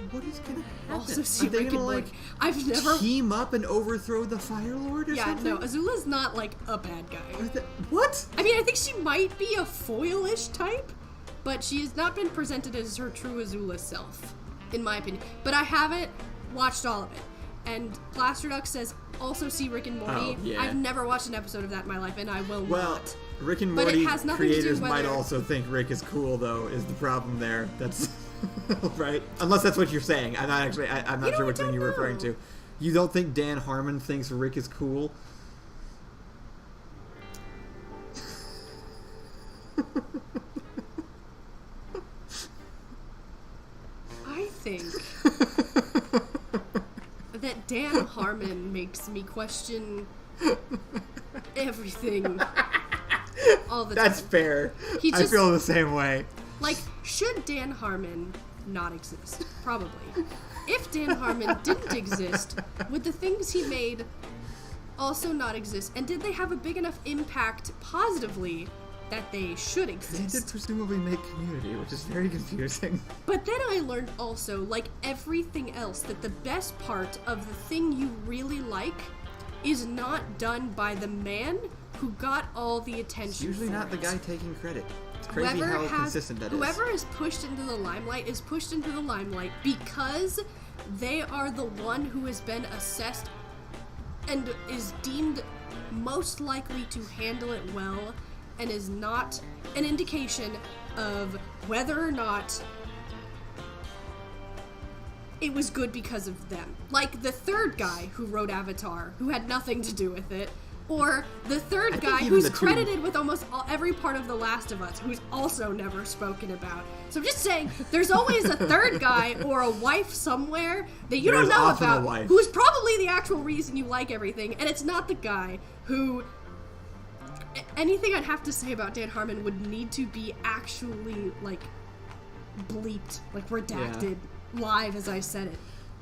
what is gonna happen? Also, see Are they Rick and gonna Morty. like I've never team up and overthrow the Fire Lord or something? no, Azula's not like a bad guy. What? I mean, I think she might be a foil-ish type, but she has not been presented as her true Azula self, in my opinion. But I haven't watched all of it. And Plaster Duck says, also see Rick and Morty. Oh, yeah. I've never watched an episode of that in my life, and I will well, not. Rick and But Morty it has nothing to do creators whether... might also think Rick is cool, though, is the problem there. That's... right? Unless that's what you're saying. I'm not actually... I'm not sure which thing you're referring to. You don't think Dan Harmon thinks Rick is cool? I think that Dan Harmon makes me question everything all the time. That's fair. I feel the same way. Like, should Dan Harmon not exist? Probably. If Dan Harmon didn't exist, would the things he made also not exist? And did they have a big enough impact positively that they should exist? They did presumably make Community, which is very confusing. But then I learned also, like everything else, that the best part of the thing you really like is not done by the man who got all the attention. It's usually for not it. the guy taking credit. It's crazy how consistent that is. Whoever is pushed into the limelight is pushed into the limelight because they are the one who has been assessed and is deemed most likely to handle it well, and is not an indication of whether or not it was good because of them. Like the third guy who wrote Avatar, who had nothing to do with it, or the third guy who's credited with almost every part of The Last of Us, who's also never spoken about. So I'm just saying, there's always a third guy or a wife somewhere that you don't know about, who's probably the actual reason you like everything, and it's not the guy who... Anything I'd have to say about Dan Harmon would need to be actually, like, bleeped, like redacted live as I said it.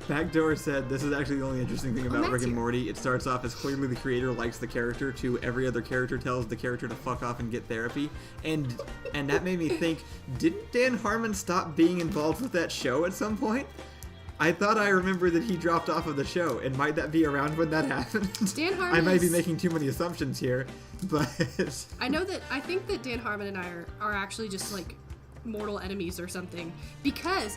Backdoor said, this is actually the only interesting thing about Rick and Morty. It starts off as clearly the creator likes the character to every other character tells the character to fuck off and get therapy. And that made me think, didn't Dan Harmon stop being involved with that show at some point? I thought I remembered that he dropped off of the show, and might that be around when that happened? Dan Harmon I might be making too many assumptions here, but... I think that Dan Harmon and I are actually just, like, mortal enemies or something, because...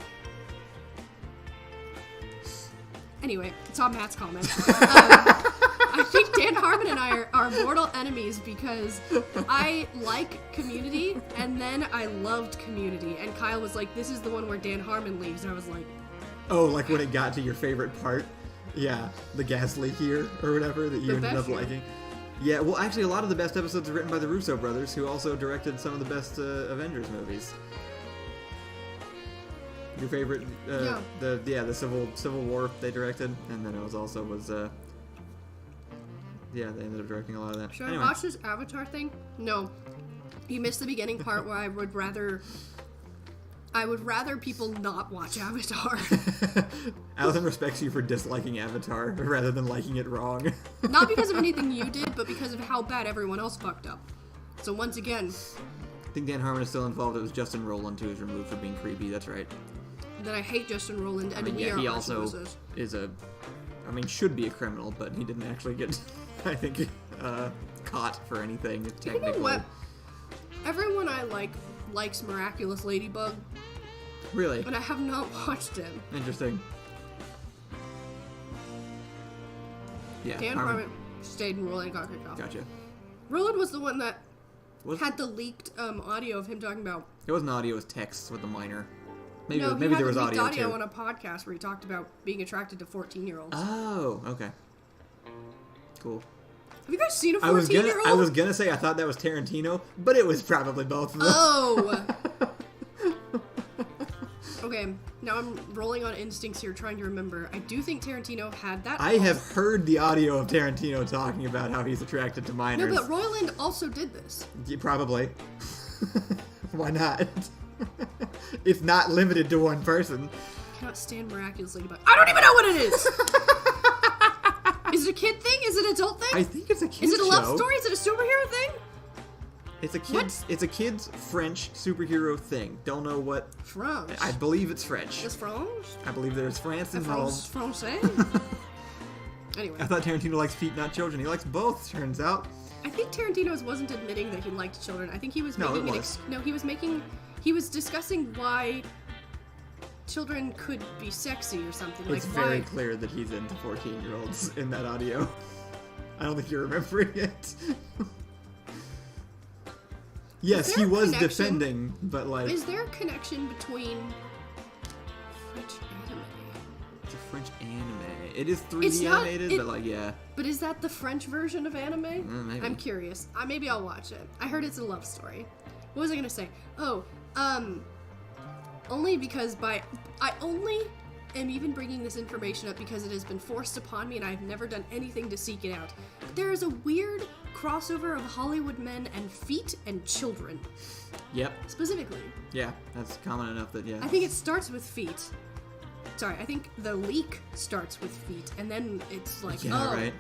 Anyway, it's on Matt's comment. I think Dan Harmon and I are mortal enemies because I like Community, and then I loved Community, and Kyle was like, this is the one where Dan Harmon leaves, and I was like... Oh, like when it got to your favorite part? Yeah, the gas leak here, or whatever, that you ended up liking. Yeah, well, actually, a lot of the best episodes are written by the Russo brothers, who also directed some of the best Avengers movies. Your favorite, the Civil War they directed, and then it was also they ended up directing a lot of that. Should I watch this Avatar thing? No. You missed the beginning part where I would rather people not watch Avatar. Allison respects you for disliking Avatar rather than liking it wrong. Not because of anything you did, but because of how bad everyone else fucked up. So once again... I think Dan Harmon is still involved. It was Justin Roiland who was removed for being creepy. That's right. Then I hate Justin Roiland, and he also is should be a criminal, but he didn't actually get, I think, caught for anything, technically. You know what? Everyone I likes Miraculous Ladybug. Really? But I have not watched him. Interesting. Yeah. Dan Harmon stayed in Roland and got kicked off. Gotcha. Roland was the one that had the leaked audio of him talking about... It wasn't audio, it was text with the minor. Maybe there was audio too. on a podcast where he talked about being attracted to 14-year-olds. Oh, okay. Cool. Have you guys seen a 14-year-old? I was gonna say I thought that was Tarantino, but it was probably both of them. Oh! Okay, now I'm rolling on instincts here, trying to remember. I do think Tarantino had that. I have heard the audio of Tarantino talking about how he's attracted to minors. No, but Roiland also did this. Yeah, probably. Why not? It's not limited to one person. I cannot stand Miraculous Ladybug. I don't even know what it is! Is it a kid thing? Is it an adult thing? I think it's a kid's show. Is it a love show. story? Is it a superhero thing? It's a kid's French superhero thing. Don't know what... French? I believe it's French. It's French? I believe there's France involved. Francais? Anyway. I thought Tarantino likes feet, not children. He likes both, turns out. I think Tarantino wasn't admitting that he liked children. I think he was he was discussing why children could be sexy or something. It's very clear that he's into 14-year-olds in that audio. I don't think you're remembering it. Yes, he was defending, but like... Is there a connection between French anime? It's a French anime. It is 3D animated, but like, yeah. But is that the French version of anime? Maybe. I'm curious. Maybe I'll watch it. I heard it's a love story. What was I gonna say? Oh, only because I only am even bringing this information up because it has been forced upon me and I've never done anything to seek it out. But there is a weird crossover of Hollywood men and feet and children. Yep. Specifically. Yeah, that's common enough that, yeah. I think it starts with feet. Sorry, I think the leak starts with feet, and then it's like, right.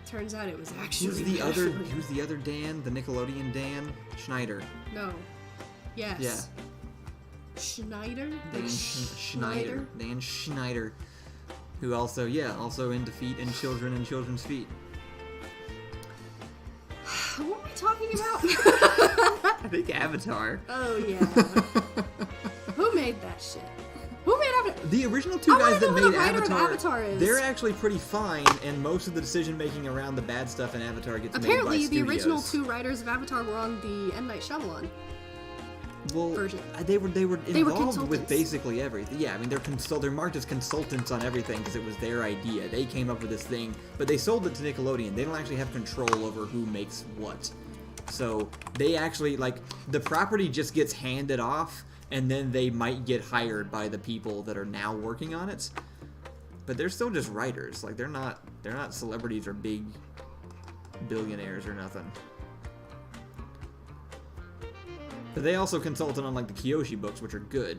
Turns out it was actually... Who's the other Dan? The Nickelodeon Dan? Schneider. No. Yes. Yeah. Schneider? Schneider. Dan Schneider. Who also into feet and children and children's feet. What are we talking about? I think Avatar. Oh, yeah. Who made that shit? Who made Avatar? The original two guys that made Avatar is. They're actually pretty fine, and most of the decision making around the bad stuff in Avatar gets made by Apparently, the studios. original two writers of Avatar were on the M. Night Shyamalan version. They were involved with consultants. basically everything. Yeah, I mean they're marked as consultants on everything because it was their idea. They came up with this thing, but they sold it to Nickelodeon. They don't actually have control over who makes what. So they actually the property just gets handed off, and then they might get hired by the people that are now working on it. But they're still just writers. Like they're not celebrities or big billionaires or nothing. But they also consulted on the Kyoshi books, which are good.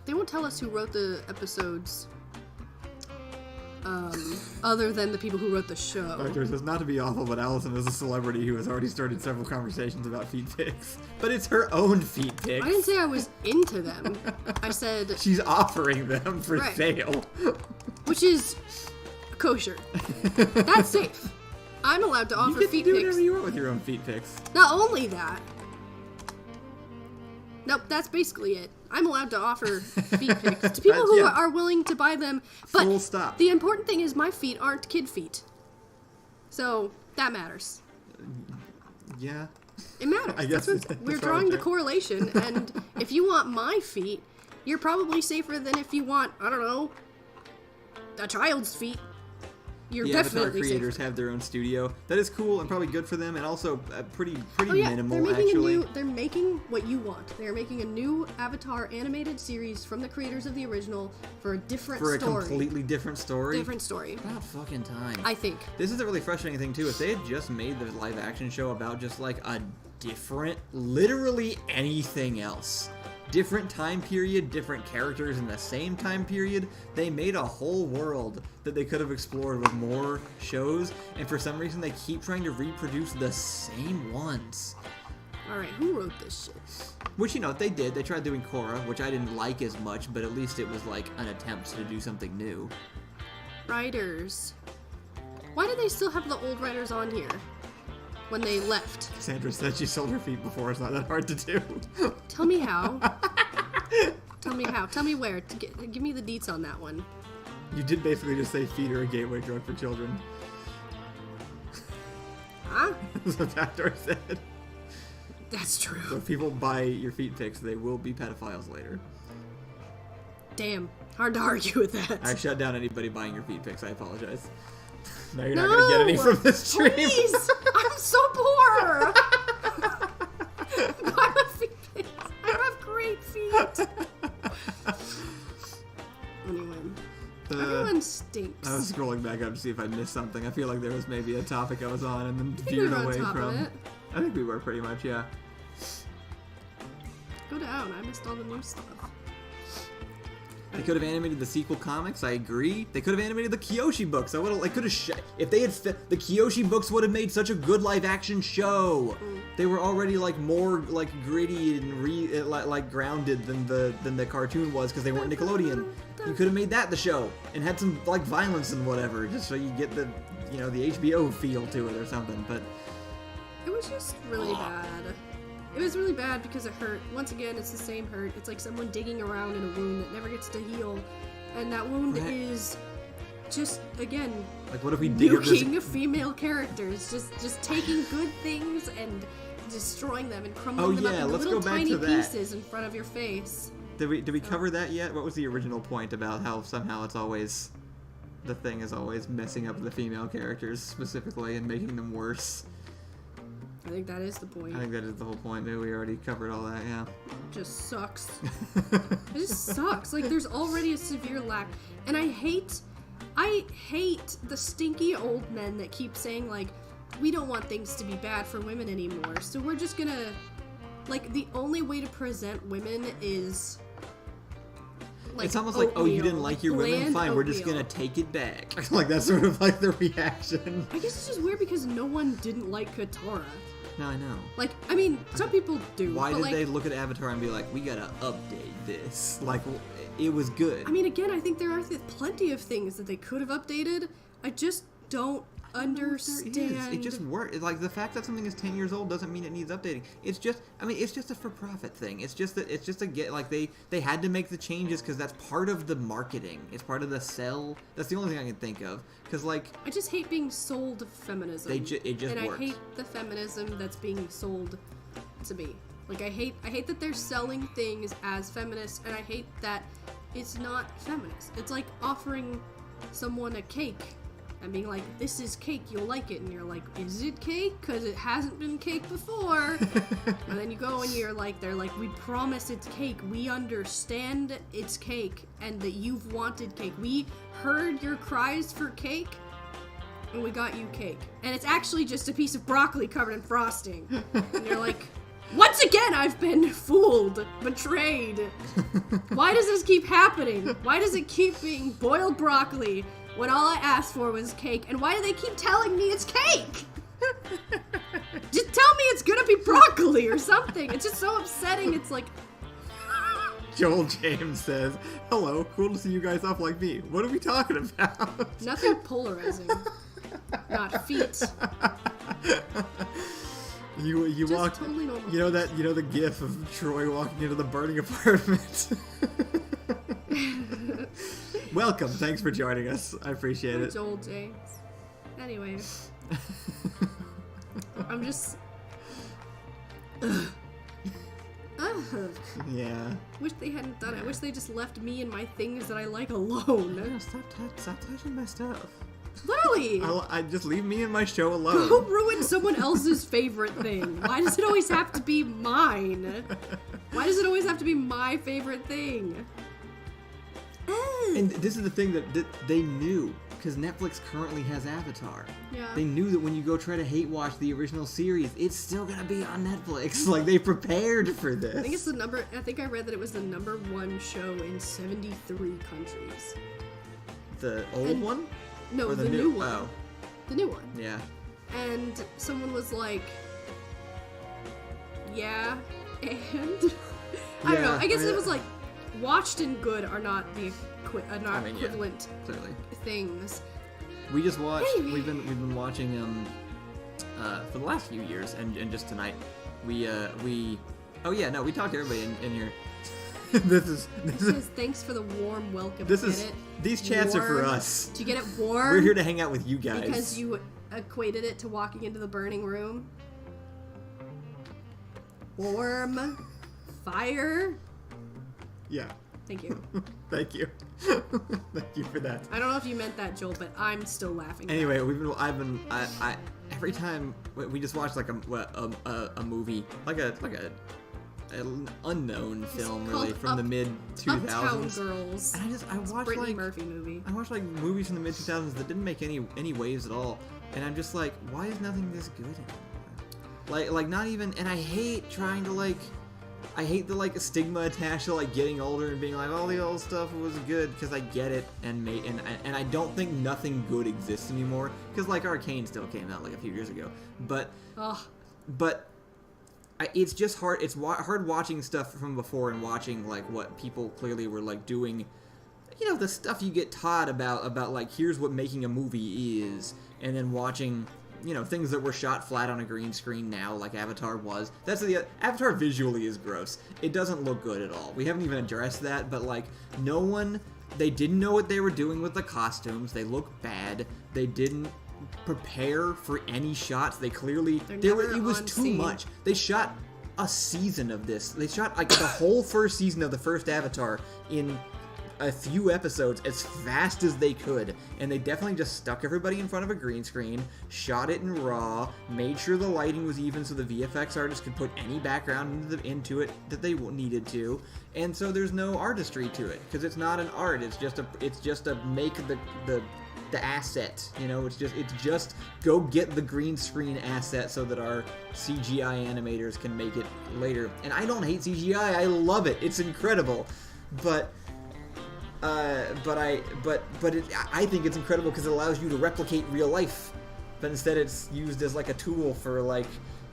They won't tell us who wrote the episodes, other than the people who wrote the show. Doctor says, not to be awful, but Allison is a celebrity who has already started several conversations about feet pics. But it's her own feet pics. I didn't say I was into them. I said... She's offering them for sale. Which is kosher. That's safe. I'm allowed to offer feet pics. You can do whatever you want with your own feet pics. Not only that... Nope, that's basically it. I'm allowed to offer feet pics to people who are willing to buy them. But full stop. The important thing is my feet aren't kid feet. So, that matters. Yeah. It matters. I guess we're drawing the correlation, and if you want my feet, you're probably safer than if you want, I don't know, a child's feet. You're definitely Avatar creators have their own studio. That is cool and probably good for them, and also pretty minimal. They're making what you want. They're making a new Avatar animated series from the creators of the original for a different story. For a completely different story. Different story. About fucking time. I think This is a really frustrating thing too. If they had just made the live action show about just a different, literally anything else. Different time period, different characters in the same time period. They made a whole world that they could have explored with more shows, and for some reason they keep trying to reproduce the same ones. Alright, who wrote this shit? Which, you know, they did. They tried doing Korra, which I didn't like as much, but at least it was like an attempt to do something new. Writers. Why do they still have the old writers on here? When they left. Sandra said she sold her feet before. It's not that hard to do. Tell me how. Tell me how. Tell me where. Give me the deets on that one. You did basically just say feet are a gateway drug for children. Huh? That's what Dr. said. That's true. So if people buy your feet pics, they will be pedophiles later. Damn. Hard to argue with that. I shut down anybody buying your feet pics. I apologize. Now you're not going to get any from this stream. Please! I'm so poor! Buy my feet pics. I have great feet. Anyway. Everyone stinks. I was scrolling back up to see if I missed something. I feel like there was maybe a topic I was on and then I think we veered were on away top from. of it. I think we were pretty much, yeah. Go down. I missed all the new stuff. They could have animated the sequel comics. I agree. They could have animated the Kyoshi books. I would have. I could have. If they had, the Kyoshi books would have made such a good live-action show. They were already like more like gritty and like grounded than the cartoon was because they weren't Nickelodeon. You could have made that the show and had some like violence and whatever, just so you get the the HBO feel to it or something. But it was just really bad. It was really bad because it hurt. Once again, it's the same hurt. It's like someone digging around in a wound that never gets to heal. And that wound is just, again, like what if we dig up this... nuking female characters. Just taking good things and destroying them and crumbling them up into little tiny pieces in front of your face. Did we cover that yet? What was the original point about how somehow it's always... the thing is always messing up the female characters specifically and making them worse? I think that is the point. I think that is the whole point. Maybe we already covered all that, yeah. It just sucks. It just sucks. Like, there's already a severe lack. And I hate the stinky old men that keep saying, like, we don't want things to be bad for women anymore. So we're just gonna... Like, the only way to present women is... Like, it's almost like, oh, you didn't like your women? Fine, we're just gonna take it back. Like, that's sort of like the reaction. I guess it's just weird because no one didn't like Katara. No, I know. Like, I mean, some people do. Why did like, they look at Avatar and be like, we gotta update this? Like, it was good. I mean, again, I think there are plenty of things that they could have updated. I just don't understand. It just works. Like, the fact that something is 10 years old doesn't mean it needs updating. It's just, I mean, it's just a for-profit thing. It's just a get, like, they had to make the changes because that's part of the marketing. It's part of the sell. That's the only thing I can think of. Because, like... I just hate being sold feminism. It just and works. I hate the feminism that's being sold to me. Like, I hate that they're selling things as feminists, and I hate that it's not feminist. It's like offering someone a cake and being like, this is cake, you'll like it. And you're like, is it cake? Because it hasn't been cake before. And then you go and you're like, they're like, we promise it's cake. We understand it's cake and that you've wanted cake. We heard your cries for cake and we got you cake. And it's actually just a piece of broccoli covered in frosting. And you're like, once again, I've been fooled, betrayed. Why does this keep happening? Why does it keep being boiled broccoli when all I asked for was cake? And why do they keep telling me it's cake? Just tell me it's gonna be broccoli or something. It's just so upsetting. It's like... Joel James says, hello, cool to see you guys off like me. What are we talking about? Nothing polarizing. Not feet. You Just walk, totally normal. you know the gif of Troy walking into the burning apartment. Welcome, thanks for joining us. I appreciate it. Joel James. Anyway, I'm just. Yeah. Wish they hadn't done it. I wish they just left me and my things that I like alone. No, stop touching my stuff. Literally! I just leave me and my show alone. Who ruined someone else's favorite thing? Why does it always have to be mine? Why does it always have to be my favorite thing? And this is the thing that they knew. because Netflix currently has Avatar. Yeah. They knew that when you go try to hate watch the original series, it's still gonna be on Netflix. Like, they prepared for this. I think I read that it was the #1 show in 73 countries. The old one? No, or the new one. Oh. The new one. Yeah. And someone was like, yeah, and I don't know. I guess it was like watched and good are not the equivalent clearly things. We just watched. We've been watching for the last few years, and just tonight we talked to everybody in here. This is thanks for the warm welcome. These chats are for us. Do you get it warm? We're here to hang out with you guys because you equated it to walking into the burning room. Warm fire. Yeah. Thank you. Thank you. Thank you for that. I don't know if you meant that, Joel, but I'm still laughing. Anyway, I every time we just watched like a movie, like an unknown film really from the mid 2000s. Uptown Girls. And I watched Brittany Murphy movie. I watched like movies from the mid 2000s that didn't make any waves at all, and I'm just like, why is nothing this good anymore? Like not even. And I hate trying to like. I hate the like stigma attached to like getting older and being like all the old stuff was good, because I get it, and I don't think nothing good exists anymore, because like Arcane still came out like a few years ago, but it's just hard. It's hard watching stuff from before and watching like what people clearly were like doing. You know, the stuff you get taught about like here's what making a movie is, and then watching, you know, things that were shot flat on a green screen now, like Avatar was. Avatar visually is gross. It doesn't look good at all. We haven't even addressed that, but like they didn't know what they were doing with the costumes. They look bad. They didn't prepare for any shots. It was too much. They shot a season of this. They shot like the whole first season of the first Avatar in a few episodes as fast as they could, and they definitely just stuck everybody in front of a green screen, shot it in RAW, made sure the lighting was even so the VFX artists could put any background into it that they needed to, and so there's no artistry to it, because it's not an art, it's just a make the asset, you know, it's just go get the green screen asset so that our CGI animators can make it later. And I don't hate CGI, I love it, it's incredible, but I think it's incredible because it allows you to replicate real life, but instead it's used as like a tool for like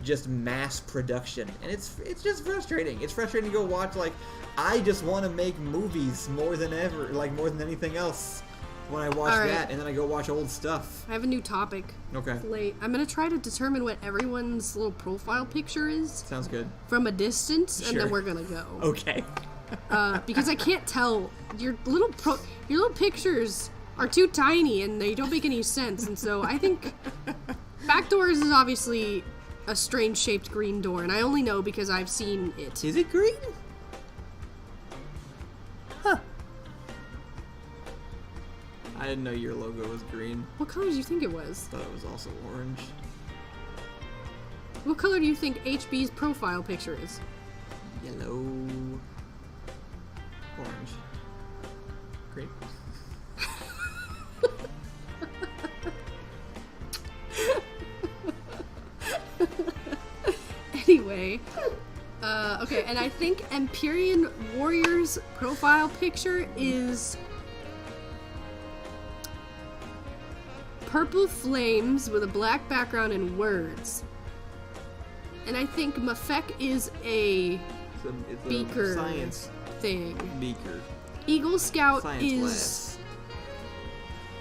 just mass production, and it's just frustrating. It's frustrating to go watch. Like, I just want to make movies more than ever, like more than anything else. When I watch that, and then I go watch old stuff. I have a new topic. Okay. It's late. I'm gonna try to determine what everyone's little profile picture is. Sounds good. From a distance, Sure. and then we're gonna go. Okay. Because I can't tell. Your little pictures are too tiny and they don't make any sense, and so I think Backdoors is obviously a strange shaped green door, and I only know because I've seen it. Is it green? Huh. I didn't know your logo was green. What color do you think it was? I thought it was also orange. What color do you think HB's profile picture is? Yellow. Orange. Great. Anyway, okay, and I think Empyrean Warrior's profile picture is purple flames with a black background and words. And I think Mafek is it's a beaker science thing. Beaker. Eagle Scout Science is... glass.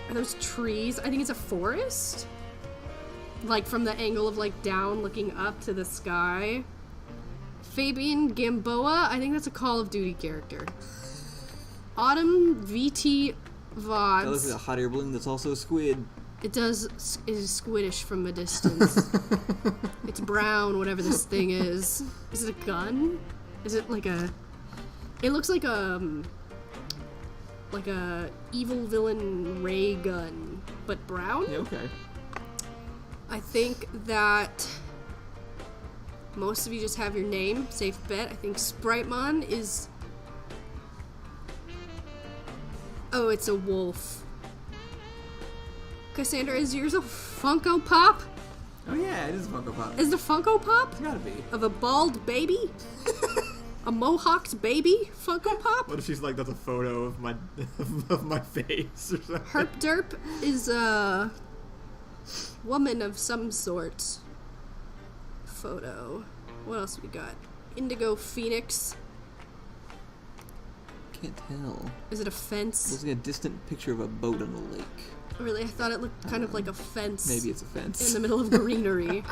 Are those trees? I think it's a forest. Like from the angle of like down looking up to the sky. Fabian Gamboa, I think that's a Call of Duty character. Autumn VT VODs. That looks like a hot air balloon that's also a squid. It is squiddish from a distance. It's brown, whatever this thing is. Is it a gun? Is it like a... It looks like a evil villain ray gun, but brown? Yeah, okay. I think that most of you just have your name, safe bet. I think Spriteman is... Oh, it's a wolf. Cassandra, is yours a Funko Pop? Oh yeah, it is a Funko Pop. Is it a Funko Pop? It's gotta be. Of a bald baby? A mohawked baby Funko Pop? What if she's like, that's a photo of my of my face or something? Herp Derp is a woman of some sort. Photo. What else we got? Indigo Phoenix. Can't tell. Is it a fence? Looks like a distant picture of a boat on the lake. Really, I thought it looked kind of like a fence. Maybe it's a fence. In the middle of greenery.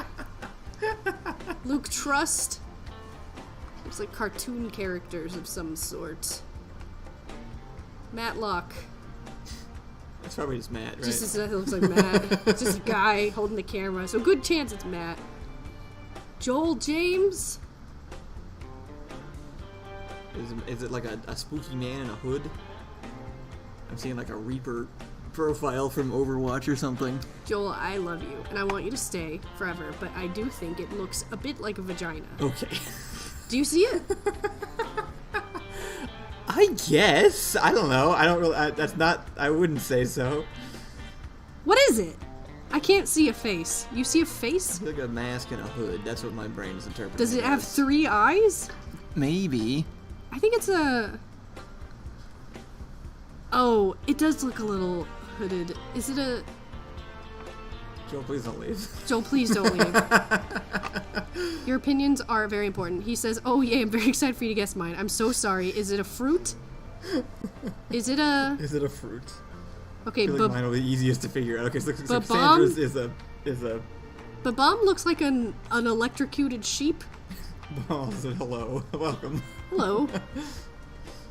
Luke Trust. Looks like cartoon characters of some sort. Matlock. It's probably just Matt, right? Just as it looks like Matt. It's just a guy holding the camera, so good chance it's Matt. Joel James. Is it like a spooky man in a hood? I'm seeing like a Reaper profile from Overwatch or something. Joel, I love you, and I want you to stay forever, but I do think it looks a bit like a vagina. Okay. Do you see it? I guess. I don't know. I don't really. That's not. I wouldn't say so. What is it? I can't see a face. You see a face? It's like a mask and a hood. That's what my brain is interpreting. Does it have 3 eyes? Maybe. I think it's a... Oh, it does look a little hooded. Is it a... Joel, please don't leave. Joel, please don't leave. Your opinions are very important. He says, oh yeah, I'm very excited for you to guess mine. I'm so sorry. Is it a fruit? Is it a... Is it a fruit? Okay, I feel like mine will be easiest to figure out. Okay, so Ba-bomb? Sandra's is a... Babam looks like an electrocuted sheep. Oh, said hello. Welcome. Hello.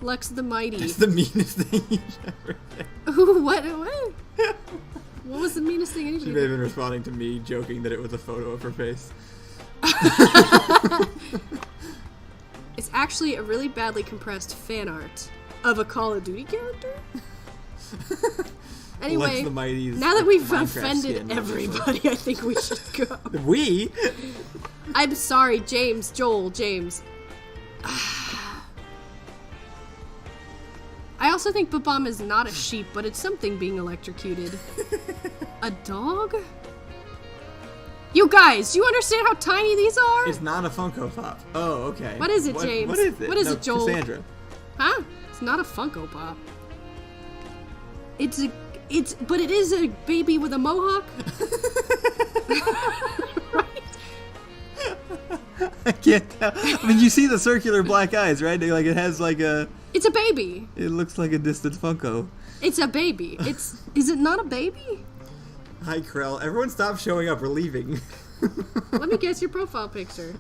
Lex the Mighty. That's the meanest thing you've ever said. Ooh, what? What was the meanest thing She may have been responding to me joking that it was a photo of her face. It's actually a really badly compressed fan art of a Call of Duty character. Anyway, now that we've offended everybody, I think we should go. We? I'm sorry, James, Joel, James. I also think Babam is not a sheep, but it's something being electrocuted. A dog? You guys, do you understand how tiny these are? It's not a Funko Pop. Oh, okay. What is it, James? What is it? What is it, Joel? Cassandra. Huh? It's not a Funko Pop. But it is a baby with a mohawk. Right? I can't tell. I mean, you see the circular black eyes, right? Like it has like a... It's a baby. It looks like a distant Funko. It's a baby. Is it not a baby? Hi, Krell. Everyone stop showing up. We're leaving. Let me guess your profile picture.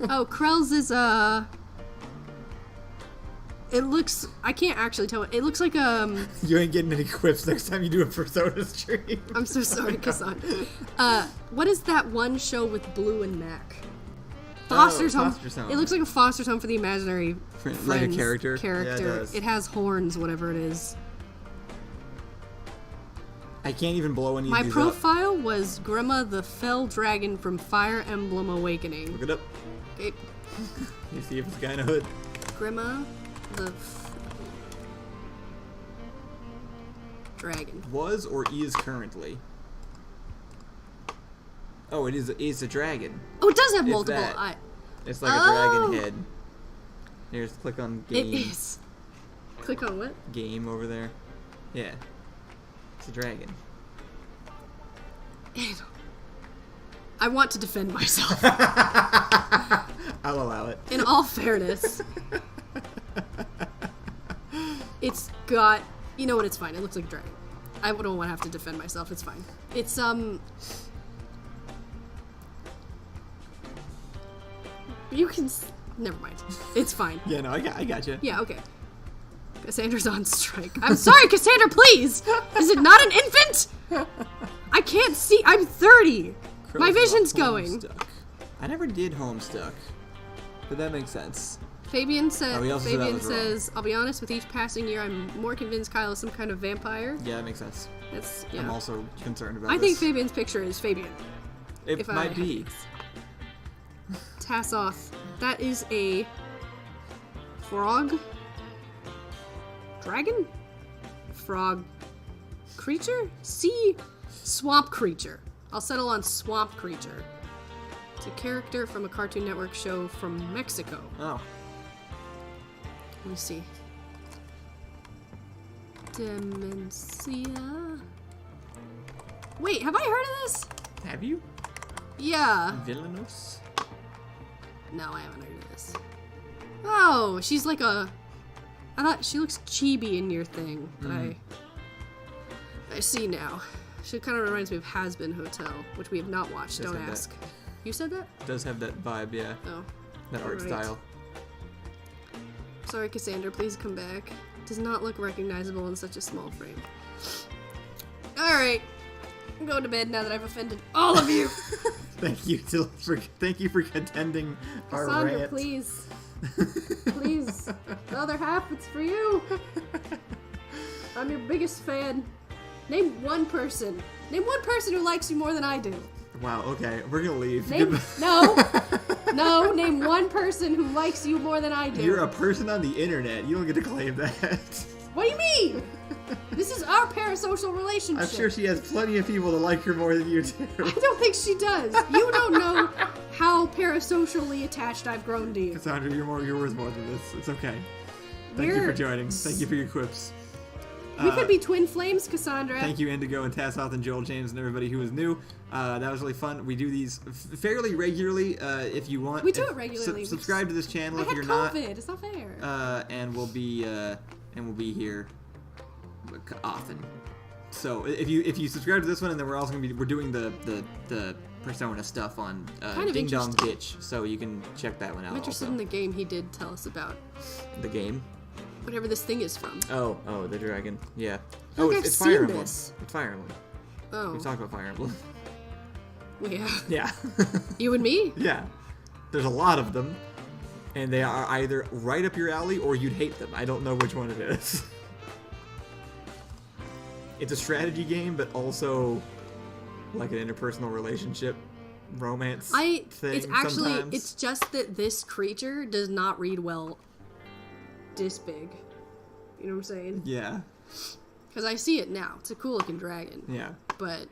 Oh, Krell's is it looks... I can't actually tell. It looks like You ain't getting any quips next time you do a Persona stream. I'm so sorry, Kassan. What is that one show with Blue and Mac? Foster's Home. It looks like a Foster's Home for the Imaginary Friends like a character. Yeah, it does. It has horns, whatever it is. I can't even blow any of My these profile was Grima the Fell Dragon from Fire Emblem Awakening. Look it up. Okay. You see if it's a guy in a hood. Grima the Dragon. Was or is currently. Oh, it is. It's a dragon. Oh, it does have It's multiple that. eyes. It's like a dragon head. Here's click on game. It is. Click on what? Game over there. Yeah. It's a dragon. I want to defend myself. I'll allow it. In all fairness. It's got... You know what? It's fine. It looks like a dragon. I don't want to have to defend myself. It's fine. It's, You can... Never mind. It's fine. Yeah, no, I got you. Yeah, okay. Cassandra's on strike. I'm sorry, Cassandra, please! Is it not an infant? I can't see. I'm 30. My vision's going. I never did Homestuck, but that makes sense. Fabian says, I'll be honest, with each passing year, I'm more convinced Kyle is some kind of vampire. Yeah, that makes sense. Yeah. I'm also concerned about I this. think Fabian's picture is Fabian. It might be. Tassoth. That is a frog? Dragon? Frog creature? Sea Swamp Creature. I'll settle on Swamp Creature. It's a character from a Cartoon Network show from Mexico. Oh. Let me see. Demencia. Wait, have I heard of this? Have you? Yeah. Villainous? No, I haven't heard of this. Oh, she's like a... I thought she looks chibi in your thing, but I see now. She kind of reminds me of Has Been Hotel, which we have not watched. Don't ask. That. You said that? It does have that vibe, yeah. Oh. That art style. Sorry, Cassandra, please come back. Does not look recognizable in such a small frame. Alright. I'm going to bed now that I've offended all of you. Thank you for contending our Cassandra, rant. please. Please. The other half, it's for you. I'm your biggest fan. Name one person. Name one person who likes you more than I do. Wow, okay. We're gonna leave. No, name one person who likes you more than I do. You're a person on the internet. You don't get to claim that. What do you mean? This is our parasocial relationship. I'm sure she has plenty of people that like her more than you do. I don't think she does. You don't know how parasocially attached I've grown to you. Cassandra, you're worth more than this. It's okay. Thank you for joining. Thank you for your quips. We could be twin flames, Cassandra. Thank you, Indigo and Tassoth and Joel James and everybody who was new. That was really fun. We do these fairly regularly. If you want, we do it regularly. Subscribe to this channel I if had you're COVID. not. It's not fair. And we'll be here often. So if you subscribe to this one, and then we're also we're doing the Persona stuff on Ding Dong Ditch, so you can check that one out. I'm interested in the game he did tell us about. The game. Whatever this thing is from. Oh, the dragon. Yeah. It's seen Fire Emblem. this. It's Fire Emblem. Oh. We've talked about Fire Emblem. Yeah. Yeah. You and me? Yeah. There's a lot of them, and they are either right up your alley or you'd hate them. I don't know which one it is. It's a strategy game, but also like an interpersonal relationship romance thing It's actually, sometimes. it's just that this creature does not read well this big. You know what I'm saying? Yeah. Because I see it now. It's a cool looking dragon. Yeah. But,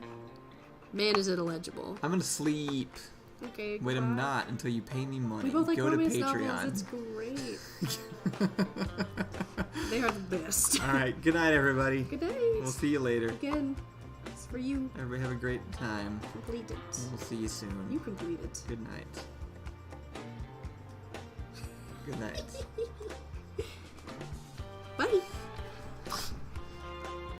man, is it illegible. I'm gonna sleep. Okay, Wait, I'm not until you pay me money. We both like Go romance to Patreon. novels. It's great. They are the best. All right. Good night, everybody. Good night. We'll see you later. Again, it's for you. Everybody have a great time. Complete it. We'll see you soon. You complete it. Good night. Good night. Bye.